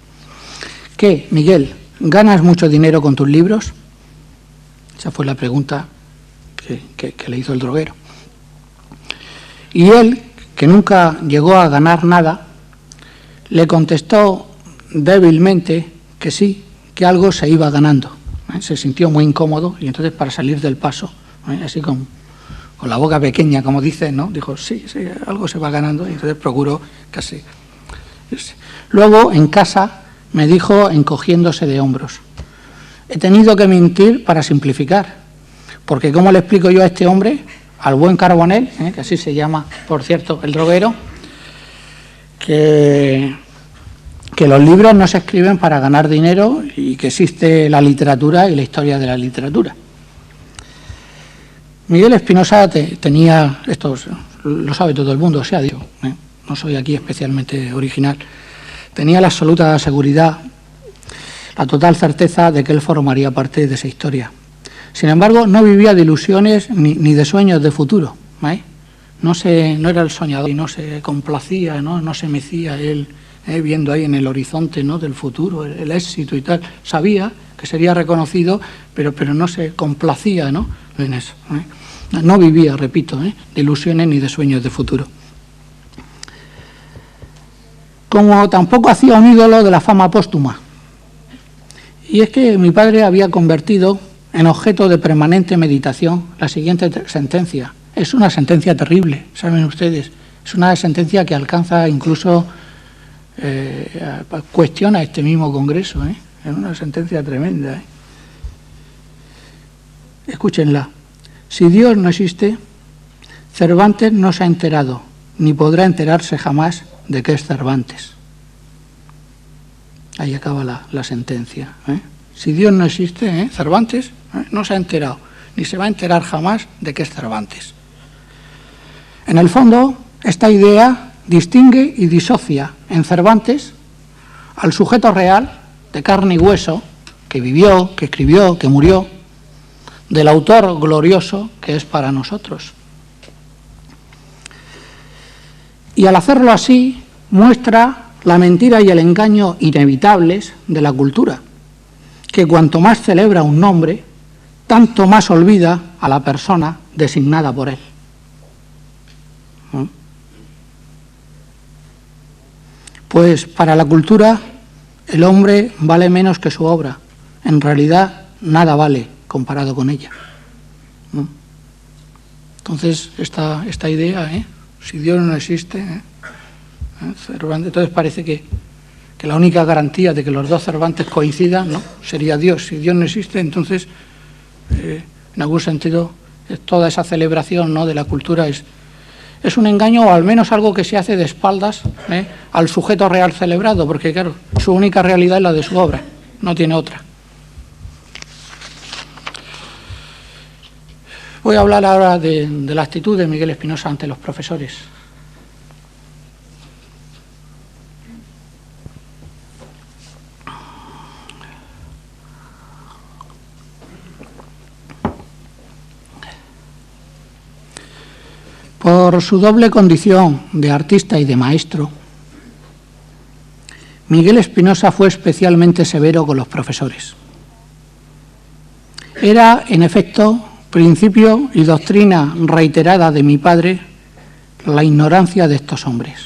¿Qué, Miguel, ganas mucho dinero con tus libros? Esa fue la pregunta que le hizo el droguero. Y él, que nunca llegó a ganar nada, le contestó débilmente que sí, que algo se iba ganando. Se sintió muy incómodo y entonces, para salir del paso, así con la boca pequeña, como dice, ¿no?, dijo, sí, algo se va ganando, y entonces procuró casi irse. Luego, en casa, me dijo, encogiéndose de hombros, he tenido que mentir para simplificar, porque ¿cómo le explico yo a este hombre, al buen Carbonell, que así se llama, por cierto, el droguero, que los libros no se escriben para ganar dinero y que existe la literatura y la historia de la literatura? Miguel Espinosa tenía, esto lo sabe todo el mundo, se ha dicho, no soy aquí especialmente original, tenía la absoluta seguridad, la total certeza de que él formaría parte de esa historia. Sin embargo, no vivía de ilusiones ni de sueños de futuro, no era el soñador y no se complacía, no se mecía él, viendo ahí en el horizonte, ¿no?, del futuro, el éxito y tal. Sabía que sería reconocido, pero no se complacía, ¿no?, en eso. No vivía, repito, de ilusiones ni de sueños de futuro. Como tampoco hacía un ídolo de la fama póstuma. Y es que mi padre había convertido en objeto de permanente meditación la siguiente sentencia. Es una sentencia terrible, saben ustedes. Es una sentencia que alcanza incluso... cuestiona este mismo Congreso, es una sentencia tremenda. Escúchenla. Si Dios no existe, Cervantes no se ha enterado, ni podrá enterarse jamás de qué es Cervantes. Ahí acaba la sentencia. Si Dios no existe, Cervantes no se ha enterado, ni se va a enterar jamás de qué es Cervantes. En el fondo, esta idea distingue y disocia en Cervantes al sujeto real, de carne y hueso, que vivió, que escribió, que murió, del autor glorioso que es para nosotros. Y al hacerlo así, muestra la mentira y el engaño inevitables de la cultura, que cuanto más celebra un nombre, tanto más olvida a la persona designada por él. Pues para la cultura el hombre vale menos que su obra. En realidad nada vale comparado con ella. Entonces esta idea, si Dios no existe, Cervantes, entonces parece que la única garantía de que los dos Cervantes coincidan, ¿no?, sería Dios. Si Dios no existe, entonces en algún sentido toda esa celebración, ¿no?, de la cultura es un engaño, o al menos algo que se hace de espaldas al sujeto real celebrado, porque claro, su única realidad es la de su obra, no tiene otra. Voy a hablar ahora de la actitud de Miguel Espinosa ante los profesores. Por su doble condición de artista y de maestro, Miguel Espinosa fue especialmente severo con los profesores. Era, en efecto, principio y doctrina reiterada de mi padre la ignorancia de estos hombres.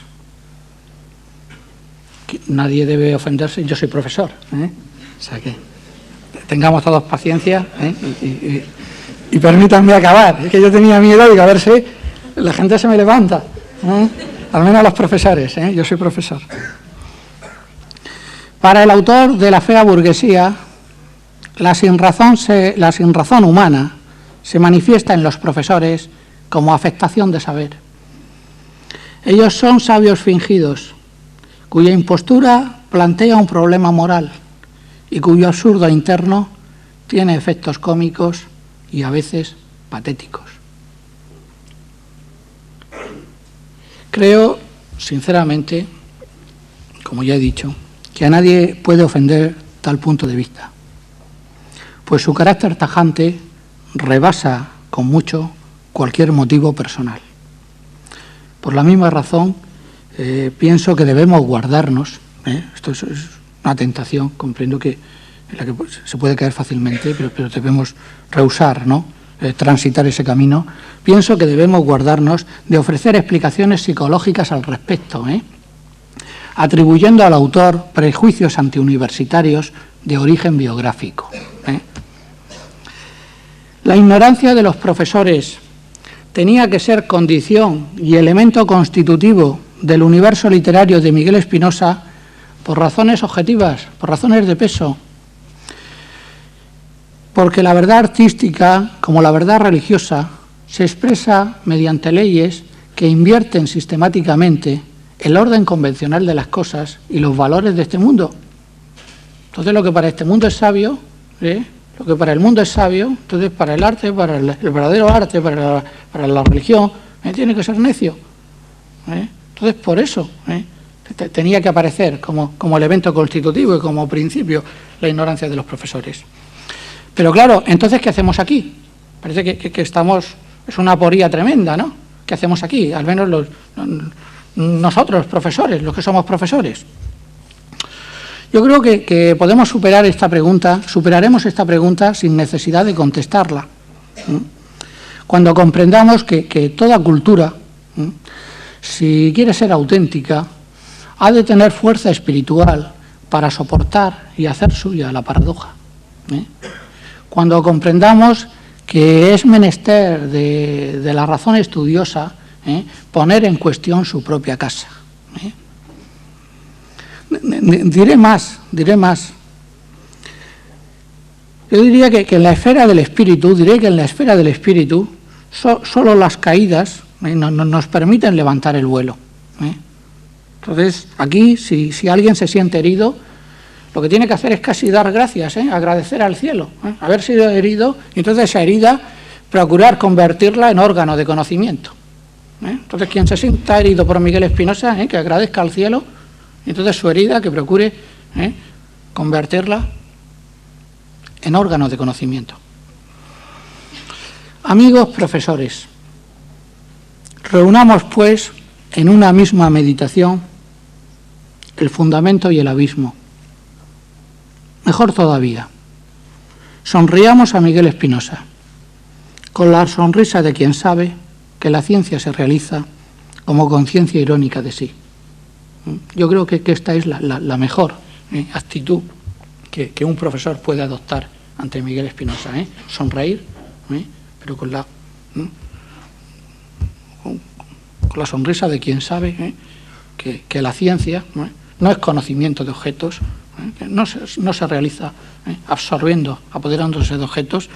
Nadie debe ofenderse, yo soy profesor, o sea que tengamos todos paciencia, y permítanme acabar. Es que yo tenía miedo, digo, a ver si la gente se me levanta, al menos los profesores, yo soy profesor. Para el autor de La fea burguesía, la sinrazón humana se manifiesta en los profesores como afectación de saber. Ellos son sabios fingidos, cuya impostura plantea un problema moral y cuyo absurdo interno tiene efectos cómicos y a veces patéticos. Creo, sinceramente, como ya he dicho, que a nadie puede ofender tal punto de vista, pues su carácter tajante rebasa con mucho cualquier motivo personal. Por la misma razón, pienso que debemos guardarnos, esto es una tentación, comprendo que en la que se puede caer fácilmente, pero debemos rehusar, ¿no?, transitar ese camino. Pienso que debemos guardarnos de ofrecer explicaciones psicológicas al respecto, atribuyendo al autor prejuicios antiuniversitarios de origen biográfico. La ignorancia de los profesores tenía que ser condición y elemento constitutivo del universo literario de Miguel Espinosa por razones objetivas, por razones de peso, porque la verdad artística, como la verdad religiosa, se expresa mediante leyes que invierten sistemáticamente el orden convencional de las cosas y los valores de este mundo. Entonces, lo que para este mundo es sabio, lo que para el mundo es sabio, entonces para el arte, para el verdadero arte, para la religión, tiene que ser necio. Entonces, por eso tenía que aparecer como elemento constitutivo y como principio la ignorancia de los profesores. Pero claro, entonces, ¿qué hacemos aquí? Parece que estamos, es una aporía tremenda, ¿no? ¿Qué hacemos aquí? Al menos nosotros, profesores, los que somos profesores. Yo creo que podemos superar esta pregunta, superaremos esta pregunta sin necesidad de contestarla. Cuando comprendamos que toda cultura, si quiere ser auténtica, ha de tener fuerza espiritual para soportar y hacer suya la paradoja. Cuando comprendamos que es menester de la razón estudiosa poner en cuestión su propia casa. Diré más. Yo diría que en la esfera del espíritu, solo las caídas nos permiten levantar el vuelo. Entonces, aquí, si alguien se siente herido, lo que tiene que hacer es casi dar gracias, agradecer al cielo, haber sido herido, y entonces esa herida procurar convertirla en órgano de conocimiento. Entonces, quien se sienta herido por Miguel Espinosa, que agradezca al cielo, y entonces su herida que procure convertirla en órgano de conocimiento. Amigos profesores, reunamos pues en una misma meditación el fundamento y el abismo. Mejor todavía, sonriamos a Miguel Espinosa, con la sonrisa de quien sabe que la ciencia se realiza como conciencia irónica de sí. Yo creo que esta es la mejor actitud que un profesor puede adoptar ante Miguel Espinosa, sonreír, pero con la sonrisa de quien sabe que la ciencia no es conocimiento de objetos, no se realiza absorbiendo, apoderándose de objetos,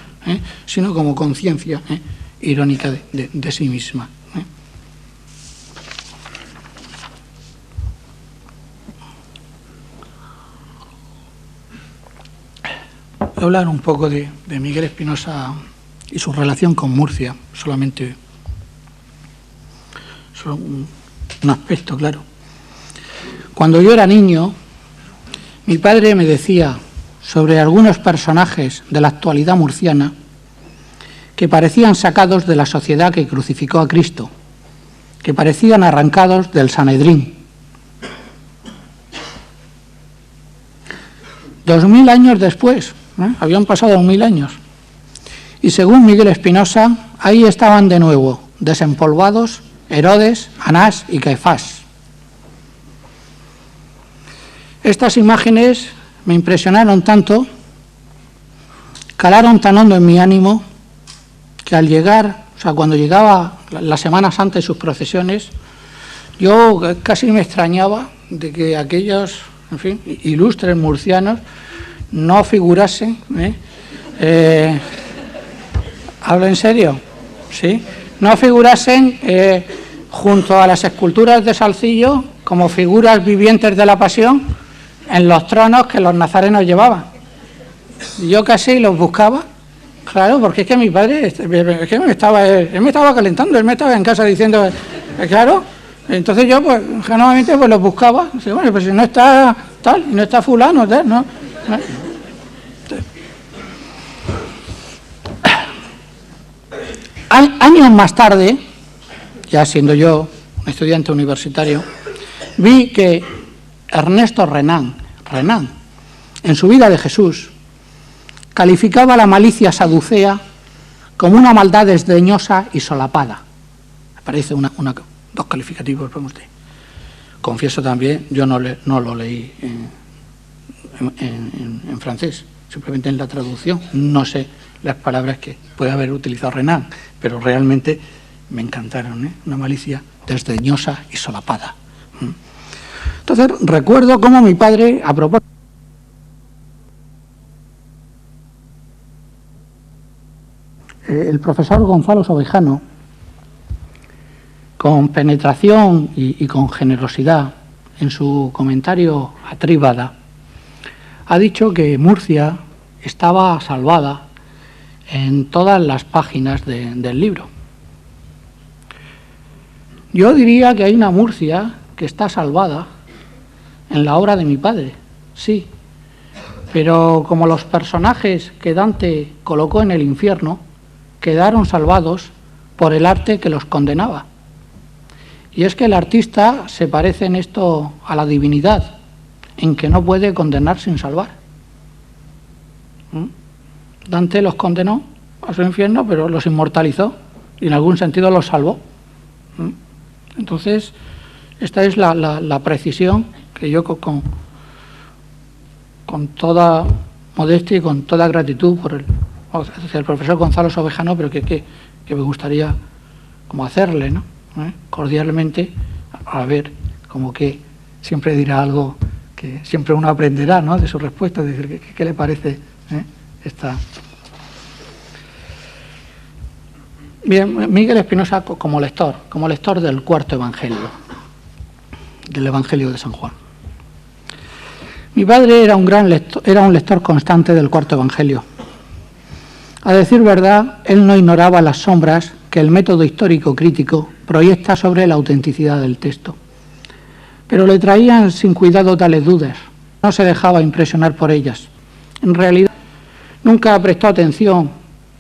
sino como conciencia irónica de sí misma. Voy a hablar un poco de Miguel Espinosa y su relación con Murcia, solamente un aspecto, claro. Cuando yo era niño, mi padre me decía sobre algunos personajes de la actualidad murciana que parecían sacados de la sociedad que crucificó a Cristo, que parecían arrancados del Sanedrín. 2000 años después, habían pasado 2000 años, y según Miguel Espinosa, ahí estaban de nuevo, desempolvados, Herodes, Anás y Caifás. Estas imágenes me impresionaron tanto, calaron tan hondo en mi ánimo, que al llegar, cuando llegaba la Semana Santa y sus procesiones, yo casi me extrañaba de que aquellos, en fin, ilustres murcianos no figurasen, ¿hablo en serio? ¿Sí? No figurasen junto a las esculturas de Salcillo como figuras vivientes de la Pasión en los tronos que los nazarenos llevaban. Yo casi los buscaba, claro, porque es que mi padre él me estaba calentando, él me estaba en casa diciendo, claro, entonces yo pues generalmente pues los buscaba, bueno, pues si no está tal, no está fulano, tal, no. Años más tarde, ya siendo yo un estudiante universitario, vi que Ernesto Renan, en su vida de Jesús, calificaba la malicia saducea como una maldad desdeñosa y solapada. Me parece dos calificativos para usted. Confieso también, yo no lo leí en francés, simplemente en la traducción. No sé las palabras que puede haber utilizado Renan, pero realmente me encantaron, una malicia desdeñosa y solapada. Entonces, recuerdo cómo mi padre, a propósito, el profesor Gonzalo Sobejano, con penetración y con generosidad, en su comentario a Tríbada, ha dicho que Murcia estaba salvada en todas las páginas del libro. Yo diría que hay una Murcia que está salvada en la obra de mi padre, sí, pero como los personajes que Dante colocó en el infierno quedaron salvados por el arte que los condenaba. Y es que el artista se parece en esto a la divinidad, en que no puede condenar sin salvar. Dante los condenó a su infierno, pero los inmortalizó y en algún sentido los salvó. Entonces, esta es la precisión que yo con toda modestia y con toda gratitud hacia el profesor Gonzalo Sobejano, pero que me gustaría como hacerle, ¿no? Cordialmente, a ver, como que siempre dirá algo que siempre uno aprenderá, ¿no?, de su respuesta, decir, ¿qué le parece esta? Bien, Miguel Espinosa como lector del cuarto evangelio, del Evangelio de San Juan. Mi padre era un lector constante del cuarto evangelio. A decir verdad, él no ignoraba las sombras que el método histórico crítico proyecta sobre la autenticidad del texto. Pero le traían sin cuidado tales dudas, no se dejaba impresionar por ellas. En realidad, nunca prestó atención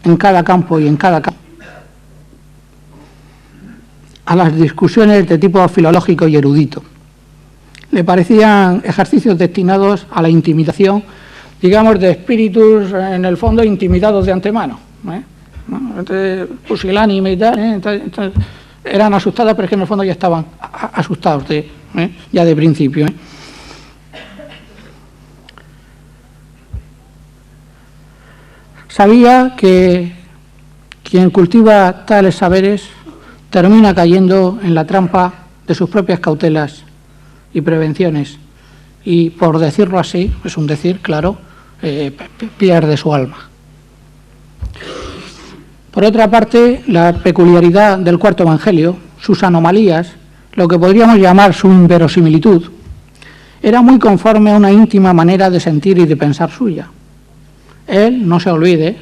en cada campo y en cada campo a las discusiones de tipo filológico y erudito. Le parecían ejercicios destinados a la intimidación, digamos, de espíritus, en el fondo, intimidados de antemano, ¿no? Pusilánime y tal, entonces, eran asustadas, pero es que en el fondo ya estaban asustados ya de principio. Sabía que quien cultiva tales saberes termina cayendo en la trampa de sus propias cautelas y prevenciones y, por decirlo así, es un decir, claro, pierde su alma. Por otra parte, la peculiaridad del cuarto evangelio, sus anomalías, lo que podríamos llamar su inverosimilitud, era muy conforme a una íntima manera de sentir y de pensar suya. Él, no se olvide,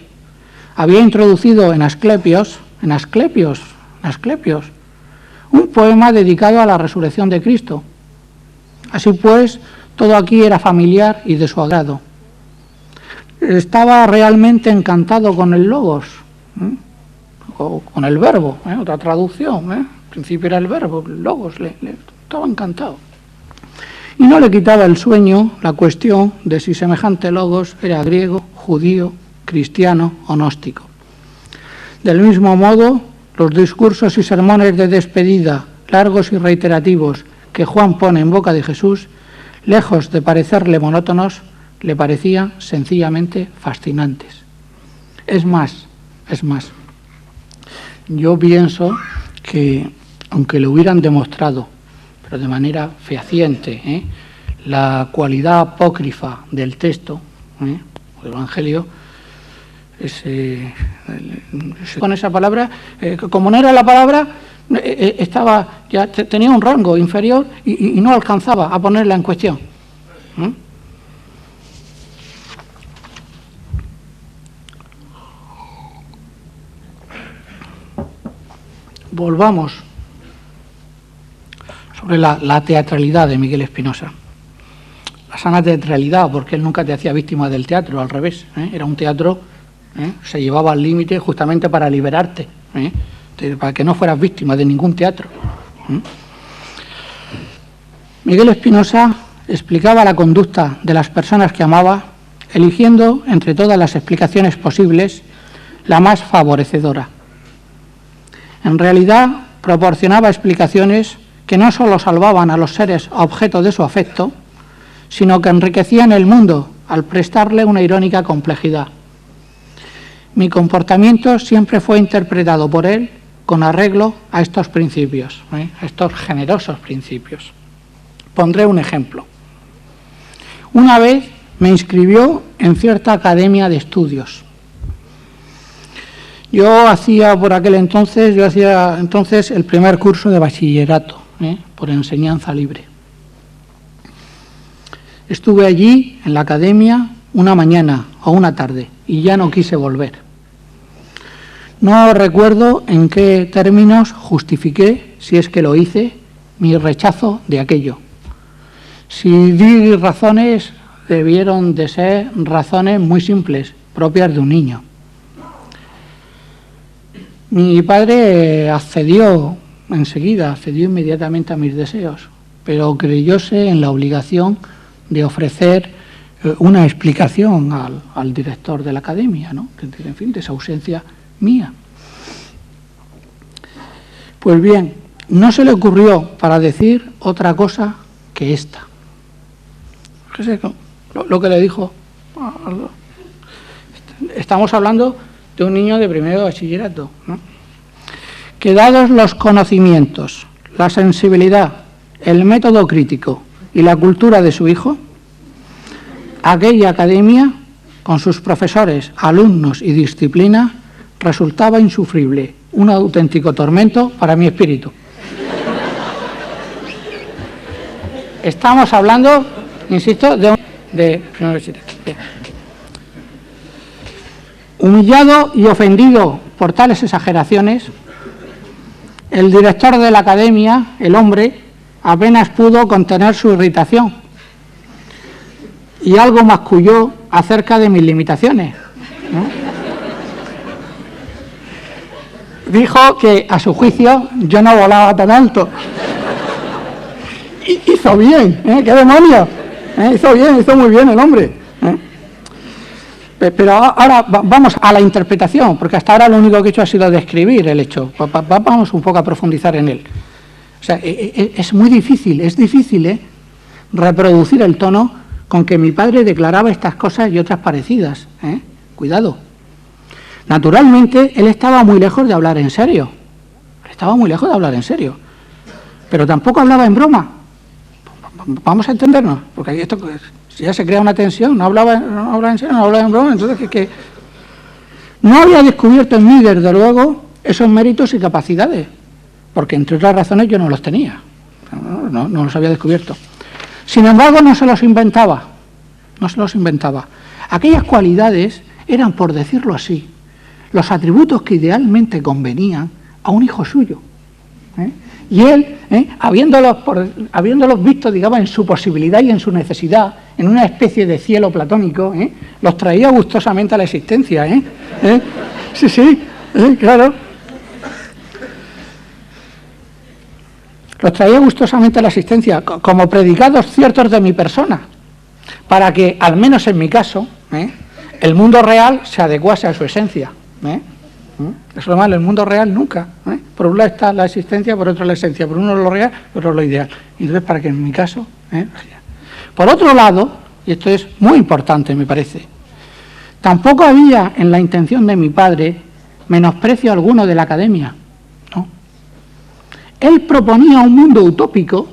había introducido en Asclepios, un poema dedicado a la resurrección de Cristo. Así pues, todo aquí era familiar y de su agrado. Estaba realmente encantado con el logos, o con el verbo, otra traducción. Al principio era el verbo, el logos, le estaba encantado. Y no le quitaba el sueño la cuestión de si semejante logos era griego, judío, cristiano o gnóstico. Del mismo modo, los discursos y sermones de despedida, largos y reiterativos, que Juan pone en boca de Jesús, lejos de parecerle monótonos, le parecían sencillamente fascinantes. Es más, yo pienso que, aunque le hubieran demostrado, pero de manera fehaciente, la cualidad apócrifa del texto, del Evangelio, con esa palabra, como no era la palabra, tenía un rango inferior y no alcanzaba a ponerla en cuestión. Volvamos sobre la teatralidad de Miguel Espinosa. La sana teatralidad, porque él nunca te hacía víctima del teatro, al revés. Era un teatro, se llevaba al límite justamente para liberarte, para que no fueras víctima de ningún teatro. Miguel Espinosa explicaba la conducta de las personas que amaba, eligiendo entre todas las explicaciones posibles la más favorecedora. En realidad, proporcionaba explicaciones que no solo salvaban a los seres objeto de su afecto, sino que enriquecían el mundo al prestarle una irónica complejidad. Mi comportamiento siempre fue interpretado por él con arreglo a estos principios, a estos generosos principios. Pondré un ejemplo. Una vez me inscribió en cierta academia de estudios. Yo hacía entonces el primer curso de bachillerato, por enseñanza libre. Estuve allí en la academia una mañana o una tarde y ya no quise volver. No recuerdo en qué términos justifiqué, si es que lo hice, mi rechazo de aquello. Si di razones, debieron de ser razones muy simples, propias de un niño. Mi padre accedió inmediatamente a mis deseos, pero creyóse en la obligación de ofrecer una explicación al director de la academia, ¿no? En fin, de esa ausencia mía. Pues bien, no se le ocurrió para decir otra cosa que esta. Lo que le dijo. Estamos hablando de un niño de primero de bachillerato, ¿no? Que dados los conocimientos, la sensibilidad, el método crítico y la cultura de su hijo, aquella academia, con sus profesores, alumnos y disciplina, resultaba insufrible un auténtico tormento para mi espíritu. Estamos hablando, insisto, de humillado y ofendido por tales exageraciones, el director de la academia, el hombre, apenas pudo contener su irritación y algo masculló acerca de mis limitaciones, ¿no? Dijo que, a su juicio, yo no volaba tan alto. Hizo bien, ¿qué demonios? Hizo bien, hizo muy bien el hombre. Pero ahora vamos a la interpretación, porque hasta ahora lo único que he hecho ha sido describir el hecho. Vamos un poco a profundizar en él. O sea, es muy difícil, reproducir el tono con que mi padre declaraba estas cosas y otras parecidas. Cuidado. Naturalmente, él estaba muy lejos de hablar en serio. Pero tampoco hablaba en broma. Vamos a entendernos, porque ahí esto ya se crea una tensión. No hablaba en serio, no hablaba en broma. Entonces, que no había descubierto en mí, desde luego, esos méritos y capacidades, porque entre otras razones yo no los tenía. No los había descubierto. Sin embargo, no se los inventaba. Aquellas cualidades eran, por decirlo así, los atributos que idealmente convenían a un hijo suyo. Y él, habiéndolos visto, digamos, en su posibilidad y en su necesidad, en una especie de cielo platónico, los traía gustosamente a la existencia. Sí, claro. Los traía gustosamente a la existencia, como predicados ciertos de mi persona, para que, al menos en mi caso, el mundo real se adecuase a su esencia. Eso es lo malo, el mundo real nunca. Por un lado está la existencia, por otro la esencia, por uno lo real, por otro lo ideal. Entonces, para que en mi caso... Por otro lado, y esto es muy importante, me parece, tampoco había en la intención de mi padre menosprecio alguno de la academia. ¿No? Él proponía un mundo utópico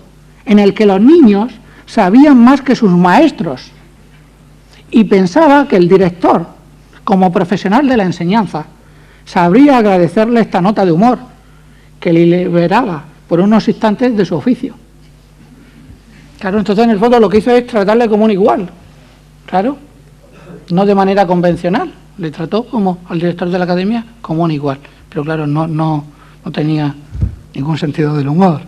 en el que los niños sabían más que sus maestros y pensaba que el director, como profesional de la enseñanza, sabría agradecerle esta nota de humor que le liberaba por unos instantes de su oficio. Claro, entonces en el fondo lo que hizo es tratarle como un igual, claro, no de manera convencional, le trató como al director de la academia como un igual, pero claro, no tenía ningún sentido del humor.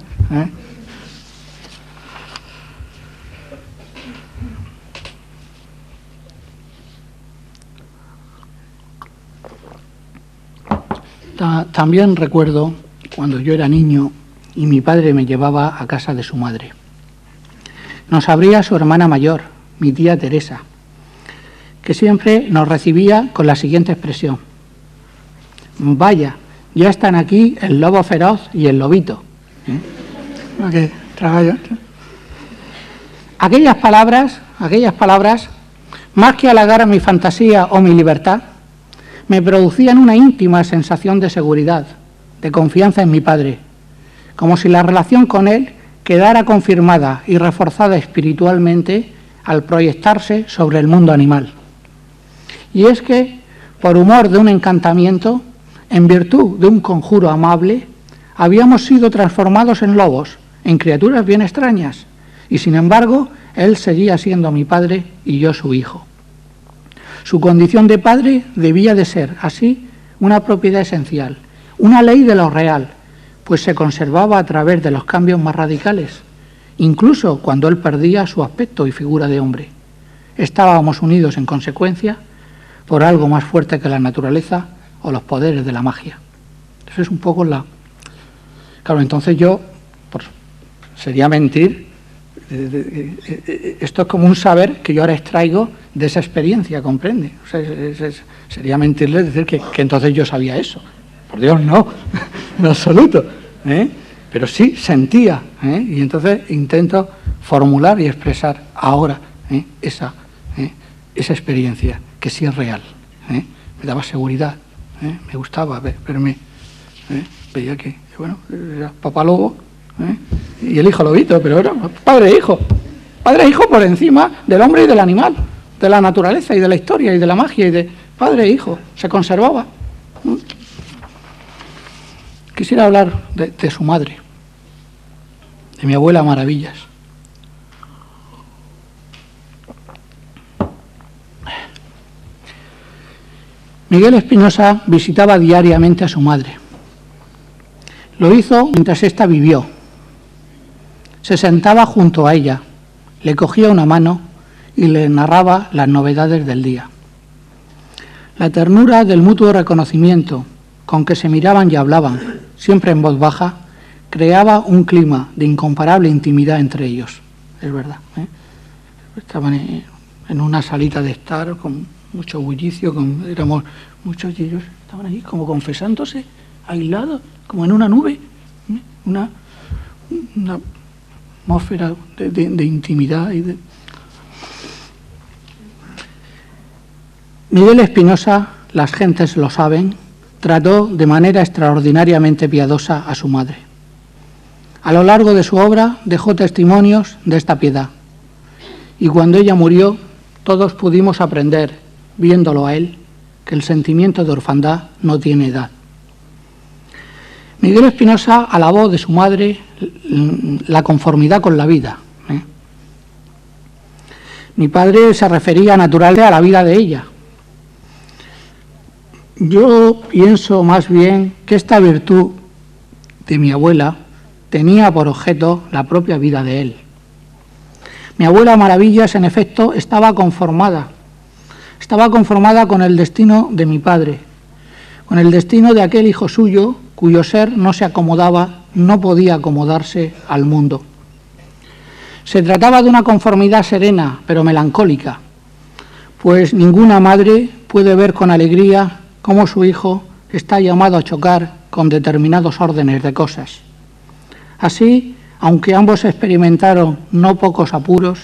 También recuerdo cuando yo era niño y mi padre me llevaba a casa de su madre. Nos abría su hermana mayor, mi tía Teresa, que siempre nos recibía con la siguiente expresión: vaya, ya están aquí el lobo feroz y el lobito. Aquellas palabras, más que halagar a mi fantasía o mi libertad, me producían una íntima sensación de seguridad, de confianza en mi padre, como si la relación con él quedara confirmada y reforzada espiritualmente al proyectarse sobre el mundo animal. Y es que, por humor de un encantamiento, en virtud de un conjuro amable, habíamos sido transformados en lobos, en criaturas bien extrañas, y sin embargo, él seguía siendo mi padre y yo su hijo. Su condición de padre debía de ser, así, una propiedad esencial, una ley de lo real, pues se conservaba a través de los cambios más radicales, incluso cuando él perdía su aspecto y figura de hombre. Estábamos unidos, en consecuencia, por algo más fuerte que la naturaleza o los poderes de la magia. Eso es un poco la... Claro, entonces yo, sería mentir, esto es como un saber que yo ahora extraigo de esa experiencia, ¿comprende? O sea, sería mentirles decir que entonces yo sabía eso. Por Dios, no, en absoluto. Pero sí sentía, y entonces intento formular y expresar ahora esa experiencia, que sí es real. Me daba seguridad, me gustaba verme, veía que, bueno, era papá lobo, y el hijo lobito, pero era padre e hijo por encima del hombre y del animal, de la naturaleza y de la historia y de la magia y de padre e hijo, se conservaba. Quisiera hablar de su madre, de mi abuela Maravillas. Miguel Espinosa visitaba diariamente a su madre. Lo hizo mientras ésta vivió. Se sentaba junto a ella, le cogía una mano y le narraba las novedades del día. La ternura del mutuo reconocimiento con que se miraban y hablaban, siempre en voz baja, creaba un clima de incomparable intimidad entre ellos. Es verdad, ¿eh? Estaban en una salita de estar con mucho bullicio, éramos muchos y ellos estaban allí como confesándose, aislados, como en una nube, ¿eh? Una atmósfera de intimidad y de... Miguel Espinosa, las gentes lo saben, trató de manera extraordinariamente piadosa a su madre. A lo largo de su obra dejó testimonios de esta piedad. Y cuando ella murió, todos pudimos aprender, viéndolo a él, que el sentimiento de orfandad no tiene edad. Miguel Espinosa alabó de su madre la conformidad con la vida. Mi padre se refería naturalmente a la vida de ella. Yo pienso más bien que esta virtud de mi abuela tenía por objeto la propia vida de él. Mi abuela Maravillas, en efecto, estaba conformada con el destino de mi padre, con el destino de aquel hijo suyo cuyo ser no se acomodaba, no podía acomodarse al mundo. Se trataba de una conformidad serena, pero melancólica, pues ninguna madre puede ver con alegría cómo su hijo está llamado a chocar con determinados órdenes de cosas. Así, aunque ambos experimentaron no pocos apuros,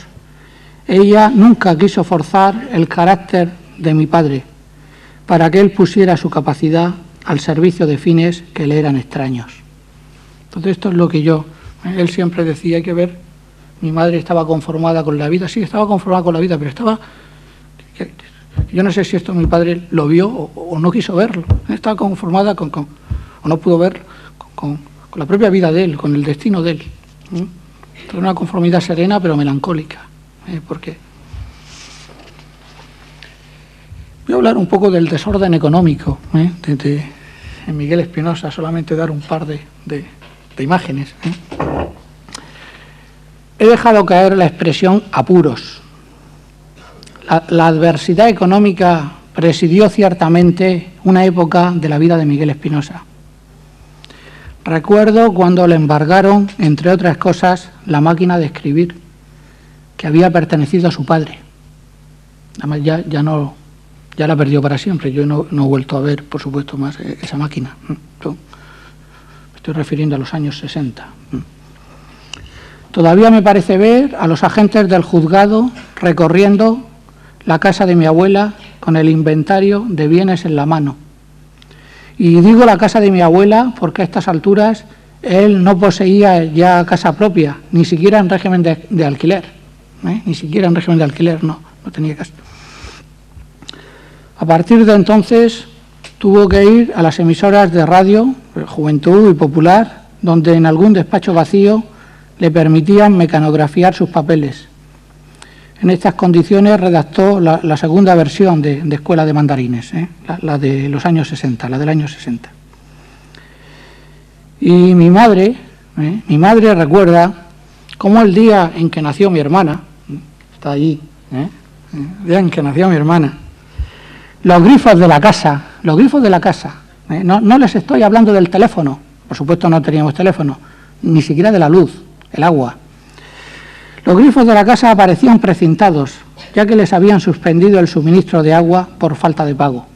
ella nunca quiso forzar el carácter de mi padre para que él pusiera su capacidad al servicio de fines que le eran extraños. Entonces esto es lo que él siempre decía, hay que ver, mi madre estaba conformada con la vida, sí, estaba conformada con la vida, pero estaba, yo no sé si esto mi padre lo vio o no quiso verlo, estaba conformada o no pudo ver con la propia vida de él, con el destino de él. Una conformidad serena pero melancólica. Porque voy a hablar un poco del desorden económico en Miguel Espinosa, solamente dar un par de imágenes. He dejado caer la expresión apuros. La adversidad económica presidió ciertamente una época de la vida de Miguel Espinosa. Recuerdo cuando le embargaron, entre otras cosas, la máquina de escribir, que había pertenecido a su padre. Además, ya la perdió para siempre. Yo no he vuelto a ver, por supuesto, más esa máquina. Me estoy refiriendo a los años 60. Todavía me parece ver a los agentes del juzgado recorriendo la casa de mi abuela con el inventario de bienes en la mano. Y digo la casa de mi abuela porque a estas alturas él no poseía ya casa propia, ni siquiera en régimen de alquiler. Ni siquiera en régimen de alquiler, no tenía casa. A partir de entonces tuvo que ir a las emisoras de radio, Juventud y Popular, donde en algún despacho vacío le permitían mecanografiar sus papeles. En estas condiciones redactó la segunda versión de Escuela de Mandarines, la de los años 60, la del año 60. Y mi madre recuerda cómo el día en que nació mi hermana, está allí, el día en que nació mi hermana, los grifos de la casa, no les estoy hablando del teléfono, por supuesto no teníamos teléfono, ni siquiera de la luz, el agua. Los grifos de la casa aparecían precintados, ya que les habían suspendido el suministro de agua por falta de pago.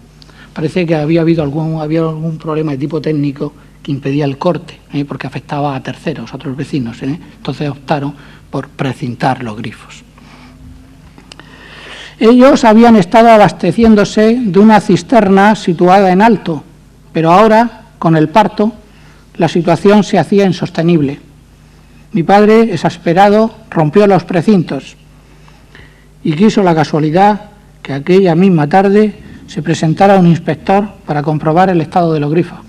Parece que había algún problema de tipo técnico que impedía el corte, porque afectaba a terceros, a otros vecinos. Entonces optaron por precintar los grifos. Ellos habían estado abasteciéndose de una cisterna situada en alto, pero ahora, con el parto, la situación se hacía insostenible. Mi padre, exasperado, rompió los precintos y quiso la casualidad que aquella misma tarde se presentara un inspector para comprobar el estado de los grifos.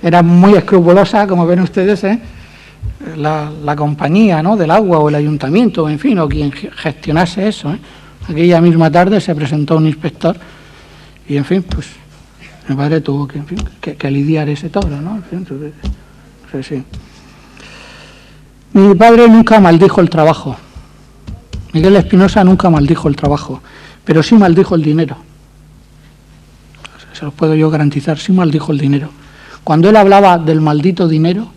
era muy escrupulosa, como ven ustedes, la compañía, ¿no?, del agua o el ayuntamiento, en fin, o quien gestionase eso. Aquella misma tarde se presentó un inspector y, en fin, pues mi padre tuvo que, en fin, que lidiar ese toro, ¿no? En fin, entonces, sí. Mi padre nunca maldijo el trabajo. Miguel Espinosa nunca maldijo el trabajo, pero sí maldijo el dinero. Se los puedo yo garantizar, sí maldijo el dinero. Cuando él hablaba del maldito dinero,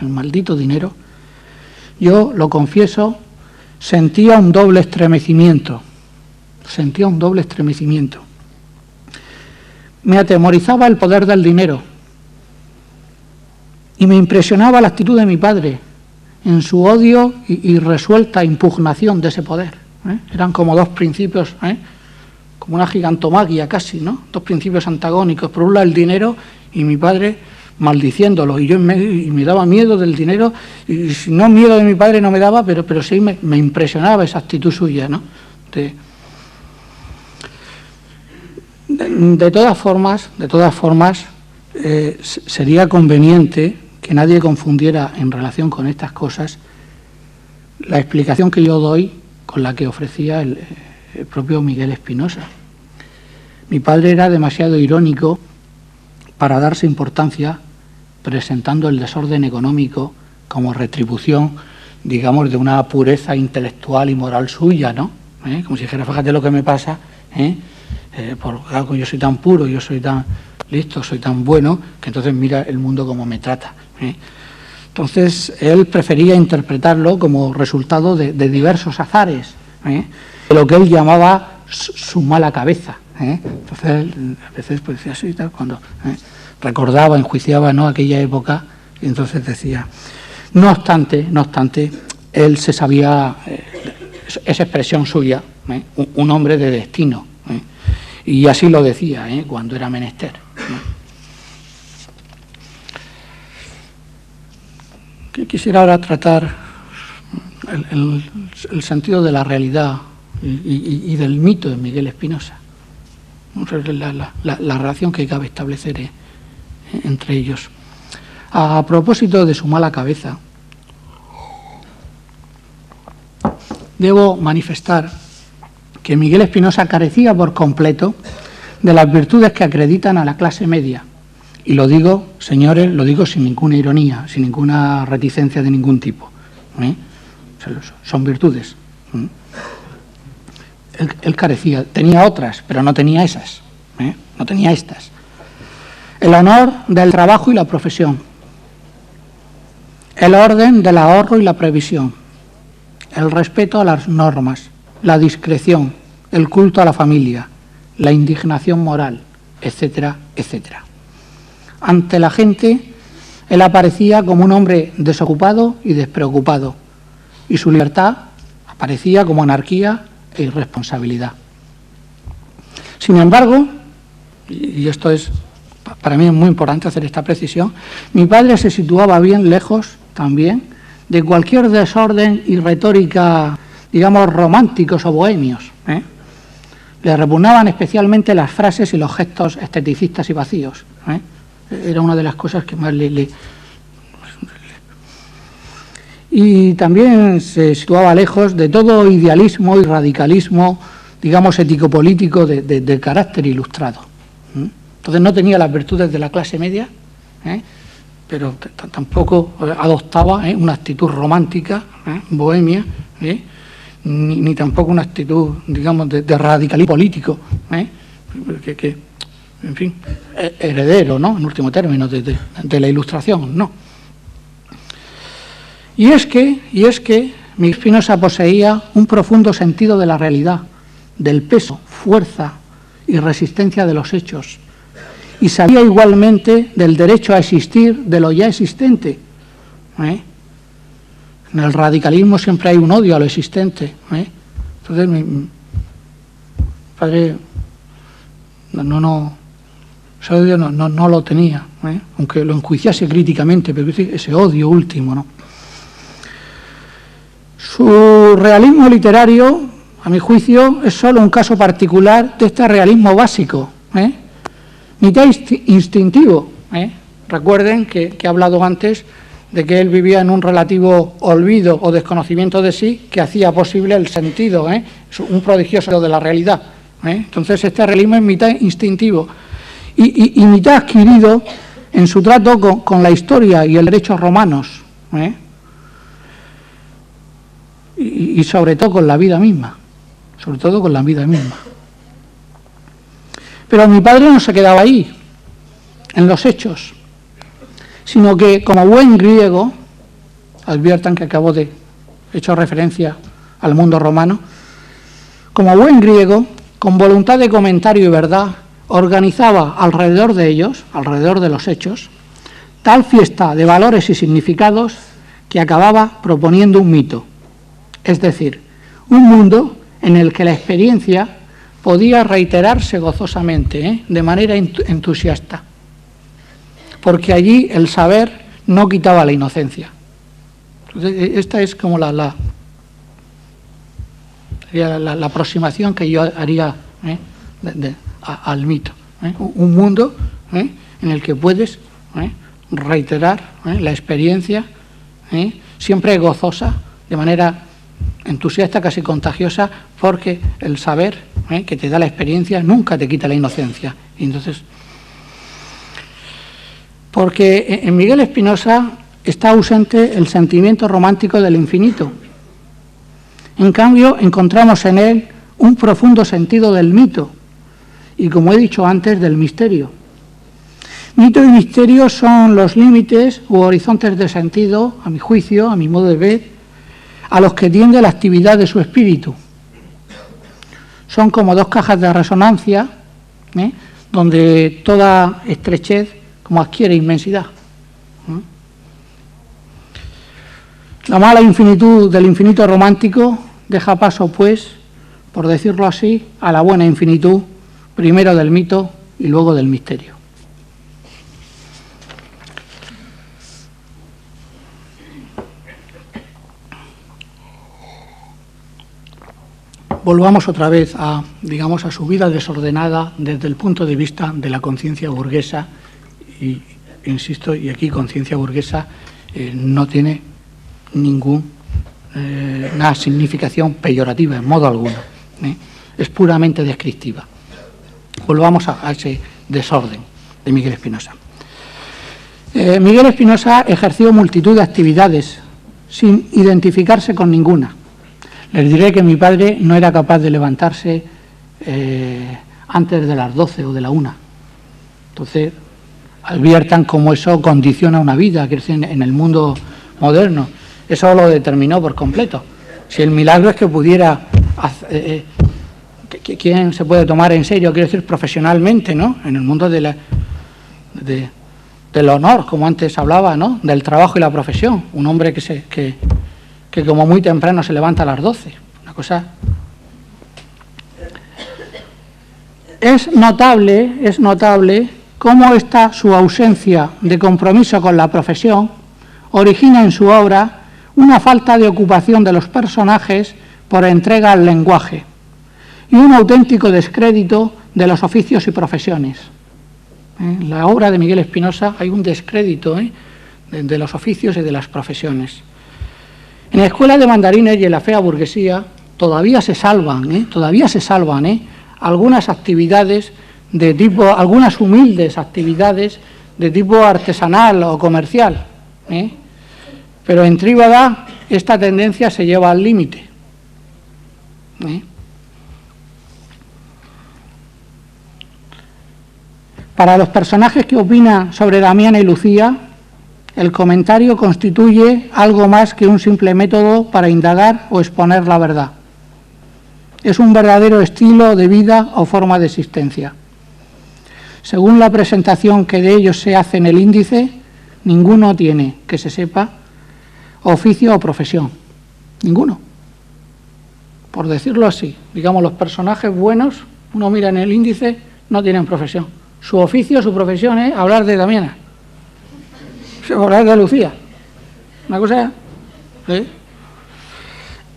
el maldito dinero, yo, lo confieso, sentía un doble estremecimiento. Sentía un doble estremecimiento. Me atemorizaba el poder del dinero y me impresionaba la actitud de mi padre en su odio y resuelta impugnación de ese poder. Eran como dos principios, como una gigantomaquia casi, ¿no? Dos principios antagónicos. Por un lado el dinero y mi padre maldiciéndolo, y me daba miedo del dinero, y si no miedo de mi padre no me daba, pero sí me impresionaba esa actitud suya, ¿no? De todas formas, sería conveniente que nadie confundiera en relación con estas cosas la explicación que yo doy con la que ofrecía el propio Miguel Espinosa. Mi padre era demasiado irónico para darse importancia presentando el desorden económico como retribución, digamos, de una pureza intelectual y moral suya, ¿no? Como si dijera, fíjate lo que me pasa, porque yo soy tan puro, yo soy tan listo, soy tan bueno, que entonces mira el mundo como me trata. Entonces, él prefería interpretarlo como resultado de diversos azares, de lo que él llamaba su mala cabeza. Entonces, a veces pues decía así, tal, cuando recordaba, enjuiciaba, ¿no?, aquella época, y entonces decía, no obstante, él se sabía esa expresión suya, un hombre de destino, y así lo decía cuando era menester. Quisiera ahora tratar el sentido de la realidad y del mito de Miguel Espinosa, la relación que cabe establecer entre ellos. A propósito de su mala cabeza, debo manifestar que Miguel Espinosa carecía por completo de las virtudes que acreditan a la clase media. Y lo digo, señores, lo digo sin ninguna ironía, sin ninguna reticencia de ningún tipo. Son virtudes. Él carecía, tenía otras, pero no tenía esas, no tenía estas. El honor del trabajo y la profesión, el orden del ahorro y la previsión, el respeto a las normas, la discreción, el culto a la familia, la indignación moral, etcétera, etcétera. Ante la gente, él aparecía como un hombre desocupado y despreocupado, y su libertad aparecía como anarquía e irresponsabilidad. Sin embargo, y esto es, para mí es muy importante hacer esta precisión, mi padre se situaba bien lejos también de cualquier desorden y retórica, digamos, románticos o bohemios. Le repugnaban especialmente las frases y los gestos esteticistas y vacíos. Era una de las cosas que más Y también se situaba lejos de todo idealismo y radicalismo, digamos, ético-político de carácter ilustrado. Entonces no tenía las virtudes de la clase media, pero tampoco adoptaba una actitud romántica, bohemia, ni tampoco una actitud, digamos, de radicalismo político, que en fin, heredero, ¿no?, en último término, de la Ilustración, no. Y es que Miguel Espinosa poseía un profundo sentido de la realidad, del peso, fuerza y resistencia de los hechos, y sabía igualmente del derecho a existir de lo ya existente. En el radicalismo siempre hay un odio a lo existente. Entonces mi padre ese odio no lo tenía, aunque lo enjuiciase críticamente, pero ese odio último, ¿no? Su realismo literario, a mi juicio, es solo un caso particular de este realismo básico, mitad instintivo, Recuerden que he hablado antes de que él vivía en un relativo olvido o desconocimiento de sí que hacía posible el sentido, un prodigioso de la realidad. Entonces este realismo es mitad instintivo y mitad adquirido en su trato con la historia y el derecho romanos, y sobre todo con la vida misma, Pero mi padre no se quedaba ahí, en los hechos, sino que como buen griego, adviertan que acabo de hecho referencia al mundo romano, como buen griego, con voluntad de comentario y verdad, organizaba alrededor de ellos, alrededor de los hechos, tal fiesta de valores y significados que acababa proponiendo un mito, es decir, un mundo en el que la experiencia podía reiterarse gozosamente, de manera entusiasta, porque allí el saber no quitaba la inocencia. Entonces, esta es como la aproximación que yo haría al mito. Un mundo en el que puedes reiterar la experiencia, siempre gozosa, de manera entusiasta, casi contagiosa, porque el saber que te da la experiencia nunca te quita la inocencia. Y entonces, porque en Miguel Espinosa está ausente el sentimiento romántico del infinito. En cambio, encontramos en él un profundo sentido del mito y, como he dicho antes, del misterio. Mito y misterio son los límites u horizontes de sentido, a mi juicio, a mi modo de ver, a los que tiende la actividad de su espíritu. Son como dos cajas de resonancia, donde toda estrechez como adquiere inmensidad. La mala infinitud del infinito romántico deja paso, pues, por decirlo así, a la buena infinitud, primero del mito y luego del misterio. Volvamos otra vez a su vida desordenada desde el punto de vista de la conciencia burguesa, y insisto, y aquí conciencia burguesa no tiene ninguna significación peyorativa en modo alguno, es puramente descriptiva. Volvamos a ese desorden de Miguel Espinosa. Miguel Espinosa ejerció multitud de actividades sin identificarse con ninguna. Les diré que mi padre no era capaz de levantarse antes de las 12 o de la 1. Entonces, adviertan cómo eso condiciona una vida, que es en el mundo moderno. Eso lo determinó por completo. Si el milagro es que pudiera... ¿Quién se puede tomar en serio? Quiero decir, profesionalmente, ¿no? En el mundo del honor, como antes hablaba, ¿no? Del trabajo y la profesión. Un hombre que como muy temprano se levanta a las 12. Una cosa... Es notable cómo esta su ausencia de compromiso con la profesión origina en su obra una falta de ocupación de los personajes por entrega al lenguaje y un auténtico descrédito de los oficios y profesiones. En la obra de Miguel Espinosa hay un descrédito de los oficios y de las profesiones. En la escuela de mandarines y en la fea burguesía todavía se salvan algunas actividades de tipo, algunas humildes actividades de tipo artesanal o comercial, pero en Tríbada esta tendencia se lleva al límite. Para los personajes que opinan sobre Damiana y Lucía, el comentario constituye algo más que un simple método para indagar o exponer la verdad. Es un verdadero estilo de vida o forma de existencia. Según la presentación que de ellos se hace en el índice, ninguno tiene, que se sepa, oficio o profesión. Ninguno. Por decirlo así, digamos, los personajes buenos, uno mira en el índice, no tienen profesión. Su oficio, su profesión es hablar de Damiana, hablar de Lucía. Una cosa, ¿sí?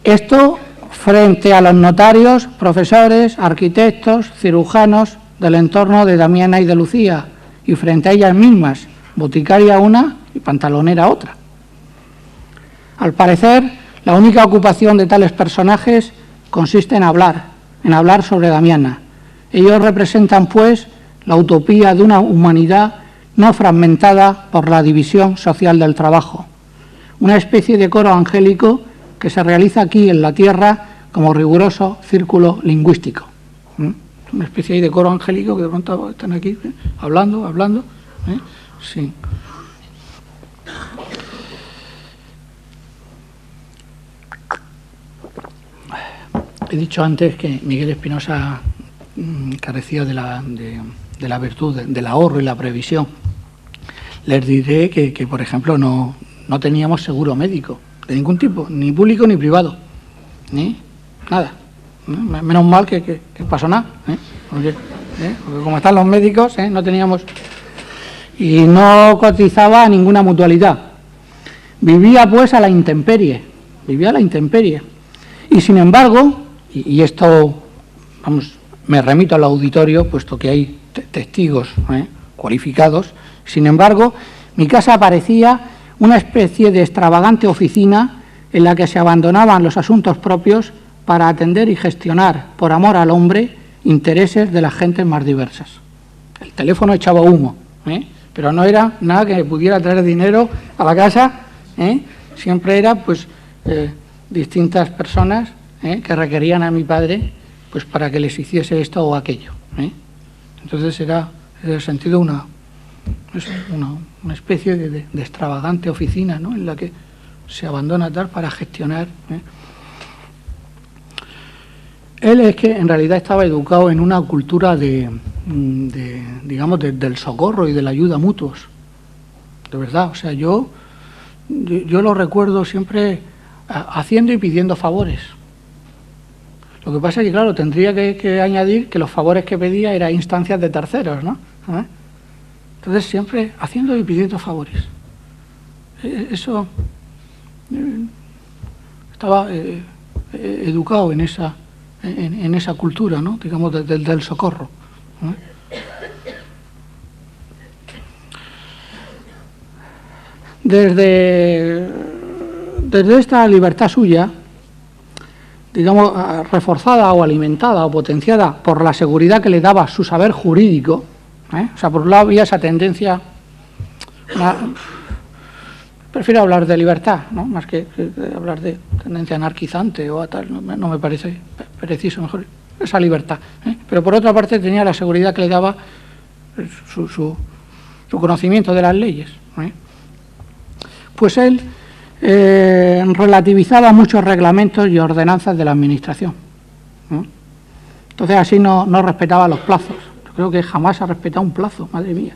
Esto frente a los notarios, profesores, arquitectos, cirujanos del entorno de Damiana y de Lucía, y frente a ellas mismas, boticaria una y pantalonera otra. Al parecer, la única ocupación de tales personajes consiste en hablar sobre Damiana. Ellos representan, pues, la utopía de una humanidad no fragmentada por la división social del trabajo, una especie de coro angélico que se realiza aquí en la Tierra como riguroso círculo lingüístico. Una especie de coro angélico que de pronto están aquí hablando. Sí. He dicho antes que Miguel Espinosa carecía de la virtud del ahorro y la previsión. Les diré que por ejemplo, no teníamos seguro médico de ningún tipo, ni público ni privado, nada. Menos mal que pasó nada, porque como están los médicos, no teníamos, y no cotizaba a ninguna mutualidad. Vivía pues a la intemperie, y sin embargo, y esto, me remito al auditorio, puesto que hay testigos cualificados, sin embargo, mi casa parecía una especie de extravagante oficina en la que se abandonaban los asuntos propios para atender y gestionar, por amor al hombre, intereses de las gentes más diversas. El teléfono echaba humo, pero no era nada que pudiera traer dinero a la casa, siempre era pues distintas personas que requerían a mi padre pues para que les hiciese esto o aquello. Entonces era en ese sentido una especie de extravagante oficina, ¿no?, en la que se abandona tal para gestionar. Él es que en realidad estaba educado en una cultura digamos, del socorro y de la ayuda mutuos. De verdad, o sea, yo lo recuerdo siempre haciendo y pidiendo favores. Lo que pasa es que, claro, tendría que añadir que los favores que pedía eran instancias de terceros, ¿no? Entonces, siempre haciendo y pidiendo favores. Eso estaba educado en esa cultura, ¿no?, digamos, del socorro. Desde esta libertad suya, digamos, reforzada o alimentada o potenciada por la seguridad que le daba su saber jurídico, o sea, por un lado había esa tendencia, prefiero hablar de libertad, ¿no?, más que hablar de tendencia anarquizante o a tal, no me parece preciso, mejor esa libertad, pero por otra parte tenía la seguridad que le daba su conocimiento de las leyes. Pues él relativizaba muchos reglamentos y ordenanzas de la administración. Entonces así no respetaba los plazos. Yo creo que jamás ha respetado un plazo, madre mía.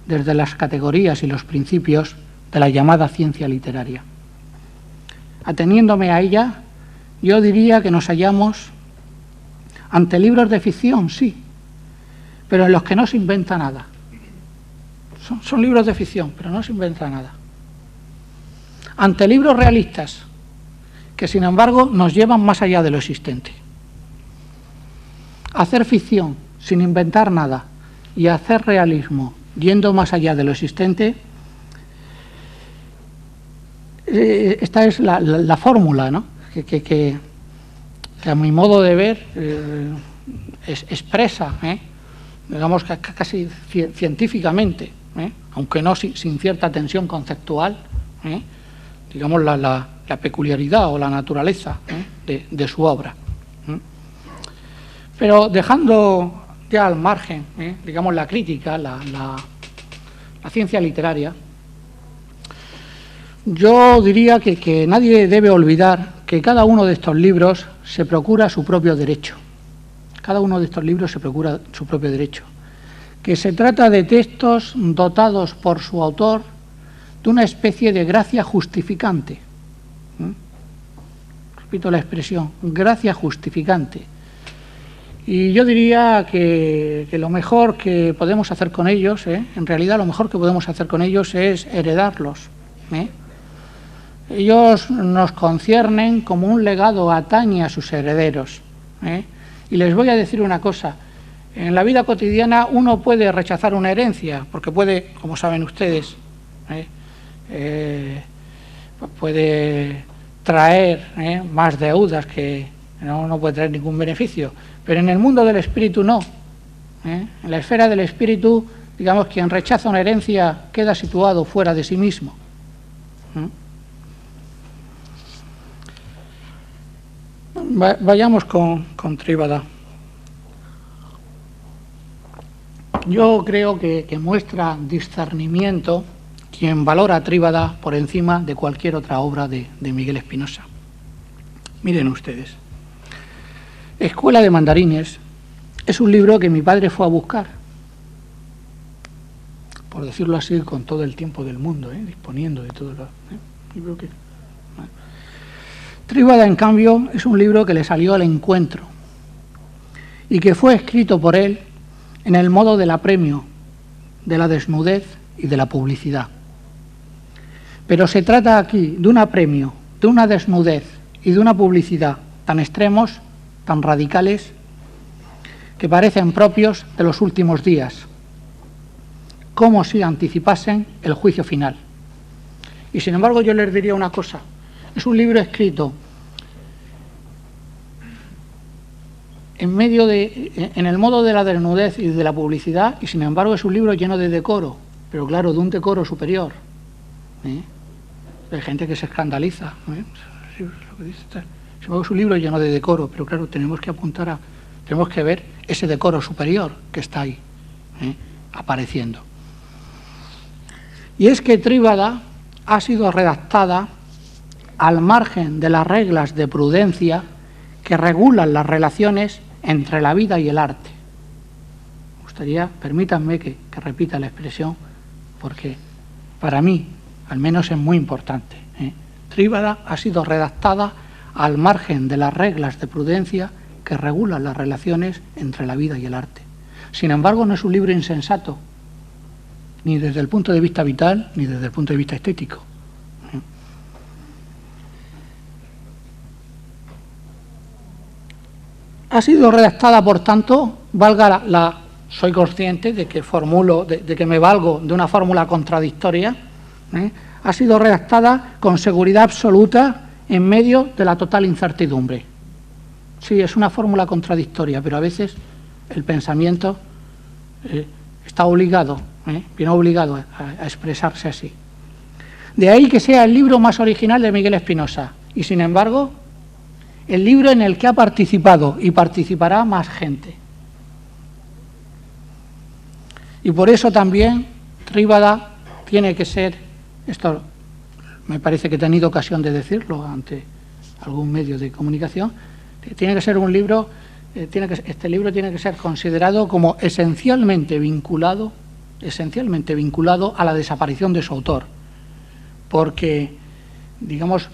Desde las categorías y los principios de la llamada ciencia literaria. Ateniéndome a ella, yo diría que nos hallamos ante libros de ficción, sí, pero en los que no se inventa nada. Son libros de ficción, pero no se inventa nada. Ante libros realistas, que sin embargo nos llevan más allá de lo existente. Hacer ficción sin inventar nada y hacer realismo yendo más allá de lo existente, esta es la fórmula, ¿no?, que a mi modo de ver expresa, digamos, casi científicamente, aunque no sin cierta tensión conceptual, digamos, la peculiaridad o la naturaleza de su obra. Pero dejando ya al margen, digamos, la crítica, la ciencia literaria, yo diría que nadie debe olvidar que cada uno de estos libros se procura su propio derecho. Cada uno de estos libros se procura su propio derecho. Que se trata de textos dotados por su autor de una especie de gracia justificante. Repito la expresión, gracia justificante. Y yo diría que lo mejor que podemos hacer con ellos, en realidad lo mejor que podemos hacer con ellos es heredarlos. Ellos nos conciernen como un legado atañe a sus herederos. Y les voy a decir una cosa, En la vida cotidiana uno puede rechazar una herencia, porque puede, como saben ustedes, puede traer más deudas que no puede traer ningún beneficio. Pero en el mundo del espíritu no. En la esfera del espíritu, digamos, quien rechaza una herencia queda situado fuera de sí mismo. Vayamos con Trívada. Yo creo que muestra discernimiento quien valora a Trívada por encima de cualquier otra obra de Miguel Espinosa. Miren ustedes. Escuela de Mandarines es un libro que mi padre fue a buscar, por decirlo así, con todo el tiempo del mundo, disponiendo de todo lo... libro que... Trívada, en cambio, es un libro que le salió al encuentro y que fue escrito por él en el modo del apremio, de la desnudez y de la publicidad. Pero se trata aquí de un apremio, de una desnudez y de una publicidad tan extremos, tan radicales, que parecen propios de los últimos días, como si anticipasen el juicio final. Y sin embargo yo les diría una cosa, es un libro escrito en el modo de la desnudez y de la publicidad, y sin embargo es un libro lleno de decoro, pero claro, de un decoro superior. Hay gente que se escandaliza. Sin embargo es un libro lleno de decoro, pero claro, tenemos que ver ese decoro superior que está ahí, apareciendo. Y es que Trívada ha sido redactada al margen de las reglas de prudencia que regulan las relaciones entre la vida y el arte. Me gustaría, permítanme que repita la expresión, porque para mí, al menos, es muy importante. Trívada ha sido redactada al margen de las reglas de prudencia que regulan las relaciones entre la vida y el arte. Sin embargo, no es un libro insensato, ni desde el punto de vista vital, ni desde el punto de vista estético. Ha sido redactada, por tanto, soy consciente de que de que me valgo de una fórmula contradictoria, ha sido redactada con seguridad absoluta en medio de la total incertidumbre. Sí, es una fórmula contradictoria, pero a veces el pensamiento está obligado, viene obligado a expresarse así. De ahí que sea el libro más original de Miguel Espinosa, y sin embargo, el libro en el que ha participado y participará más gente. Y por eso también Trívada tiene que ser, esto me parece que he tenido ocasión de decirlo ante algún medio de comunicación, tiene que ser un libro, este libro tiene que ser considerado como esencialmente vinculado a la desaparición de su autor, porque, digamos,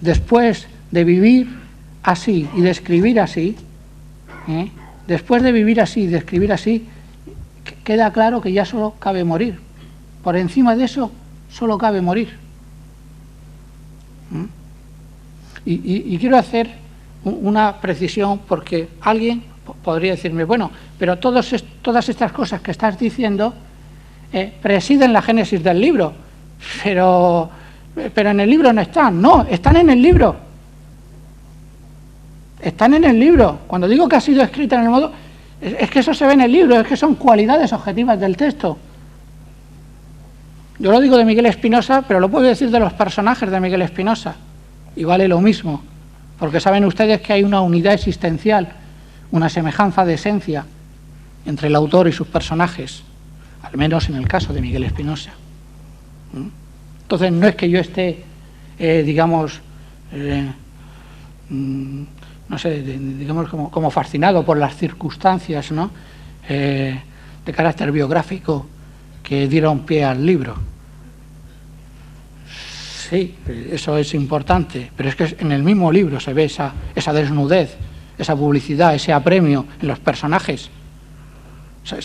después de vivir así y de escribir así, después de vivir así y de escribir así, queda claro que ya solo cabe morir. Por encima de eso, solo cabe morir. Y quiero hacer una precisión, porque alguien podría decirme, bueno, pero todas estas cosas que estás diciendo presiden la génesis del libro, pero en el libro no están. No, están en el libro. Están en el libro. Cuando digo que ha sido escrita en el modo... Es que eso se ve en el libro, es que son cualidades objetivas del texto. Yo lo digo de Miguel Espinosa, pero lo puedo decir de los personajes de Miguel Espinosa. Y vale lo mismo, porque saben ustedes que hay una unidad existencial, una semejanza de esencia entre el autor y sus personajes, al menos en el caso de Miguel Espinosa. Entonces no es que yo esté, digamos, no sé, digamos como fascinado por las circunstancias, ¿no?, de carácter biográfico que dieron pie al libro. Sí, eso es importante, pero es que en el mismo libro se ve esa desnudez, esa publicidad, ese apremio en los personajes. O sea,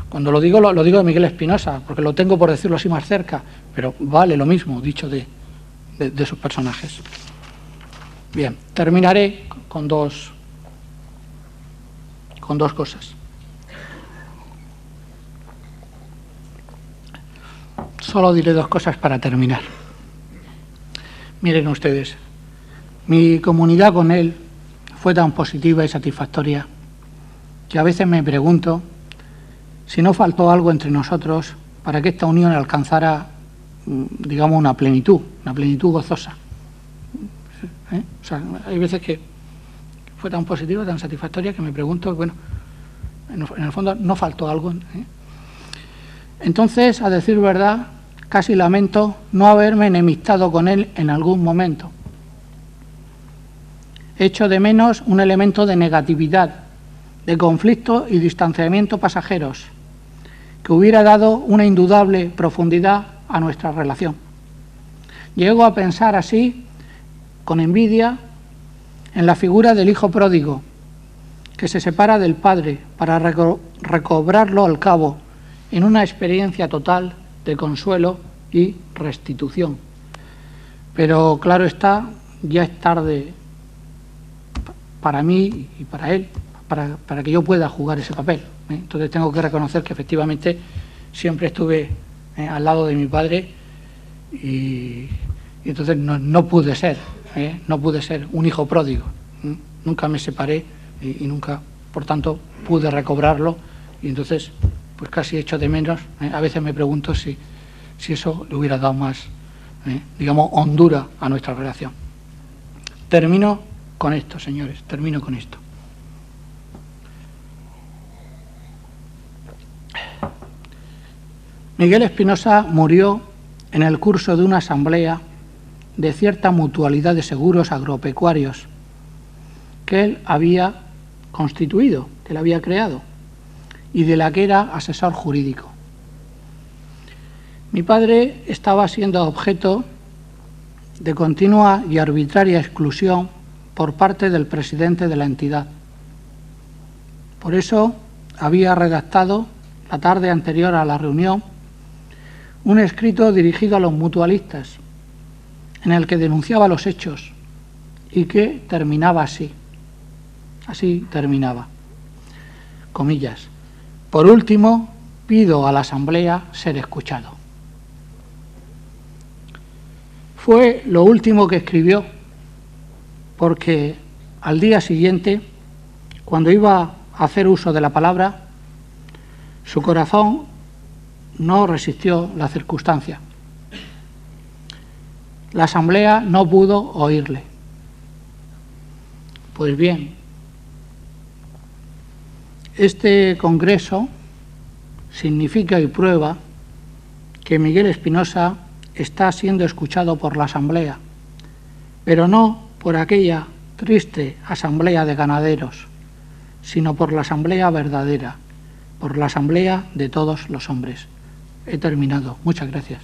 cuando lo digo de Miguel Espinosa, porque lo tengo, por decirlo así, más cerca, pero vale lo mismo dicho de sus personajes. Bien, terminaré con dos con dos cosas. Solo diré dos cosas para terminar. Miren ustedes, mi comunidad con él fue tan positiva y satisfactoria que a veces me pregunto si no faltó algo entre nosotros para que esta unión alcanzara, digamos, una plenitud gozosa. O sea, hay veces que fue tan positiva, tan satisfactoria, que me pregunto, bueno, en el fondo no faltó algo. Entonces, a decir verdad, casi lamento no haberme enemistado con él en algún momento. Echo de menos un elemento de negatividad, de conflicto y distanciamiento pasajeros, que hubiera dado una indudable profundidad a nuestra relación. Llego a pensar así, con envidia, en la figura del hijo pródigo, que se separa del padre para recobrarlo al cabo en una experiencia total de consuelo y restitución. Pero claro está, ya es tarde para mí y para él, para que yo pueda jugar ese papel. Entonces tengo que reconocer que efectivamente siempre estuve al lado de mi padre y entonces no pude ser un hijo pródigo. Nunca me separé y nunca, por tanto, pude recobrarlo, y entonces pues casi echo de menos. A veces me pregunto si eso le hubiera dado más, digamos, hondura a nuestra relación. Termino con esto, señores, termino con esto. Miguel Espinosa murió en el curso de una asamblea de cierta mutualidad de seguros agropecuarios que él había constituido, que él había creado y de la que era asesor jurídico. Mi padre estaba siendo objeto de continua y arbitraria exclusión por parte del presidente de la entidad. Por eso había redactado, la tarde anterior a la reunión, un escrito dirigido a los mutualistas, en el que denunciaba los hechos y que terminaba así. Así terminaba. Comillas. Por último, pido a la Asamblea ser escuchado. Fue lo último que escribió, porque al día siguiente, cuando iba a hacer uso de la palabra, su corazón no resistió la circunstancia. La Asamblea no pudo oírle. Pues bien, este congreso significa y prueba que Miguel Espinosa está siendo escuchado por la Asamblea, pero no por aquella triste asamblea de ganaderos, sino por la Asamblea verdadera, por la Asamblea de todos los hombres. He terminado. Muchas gracias.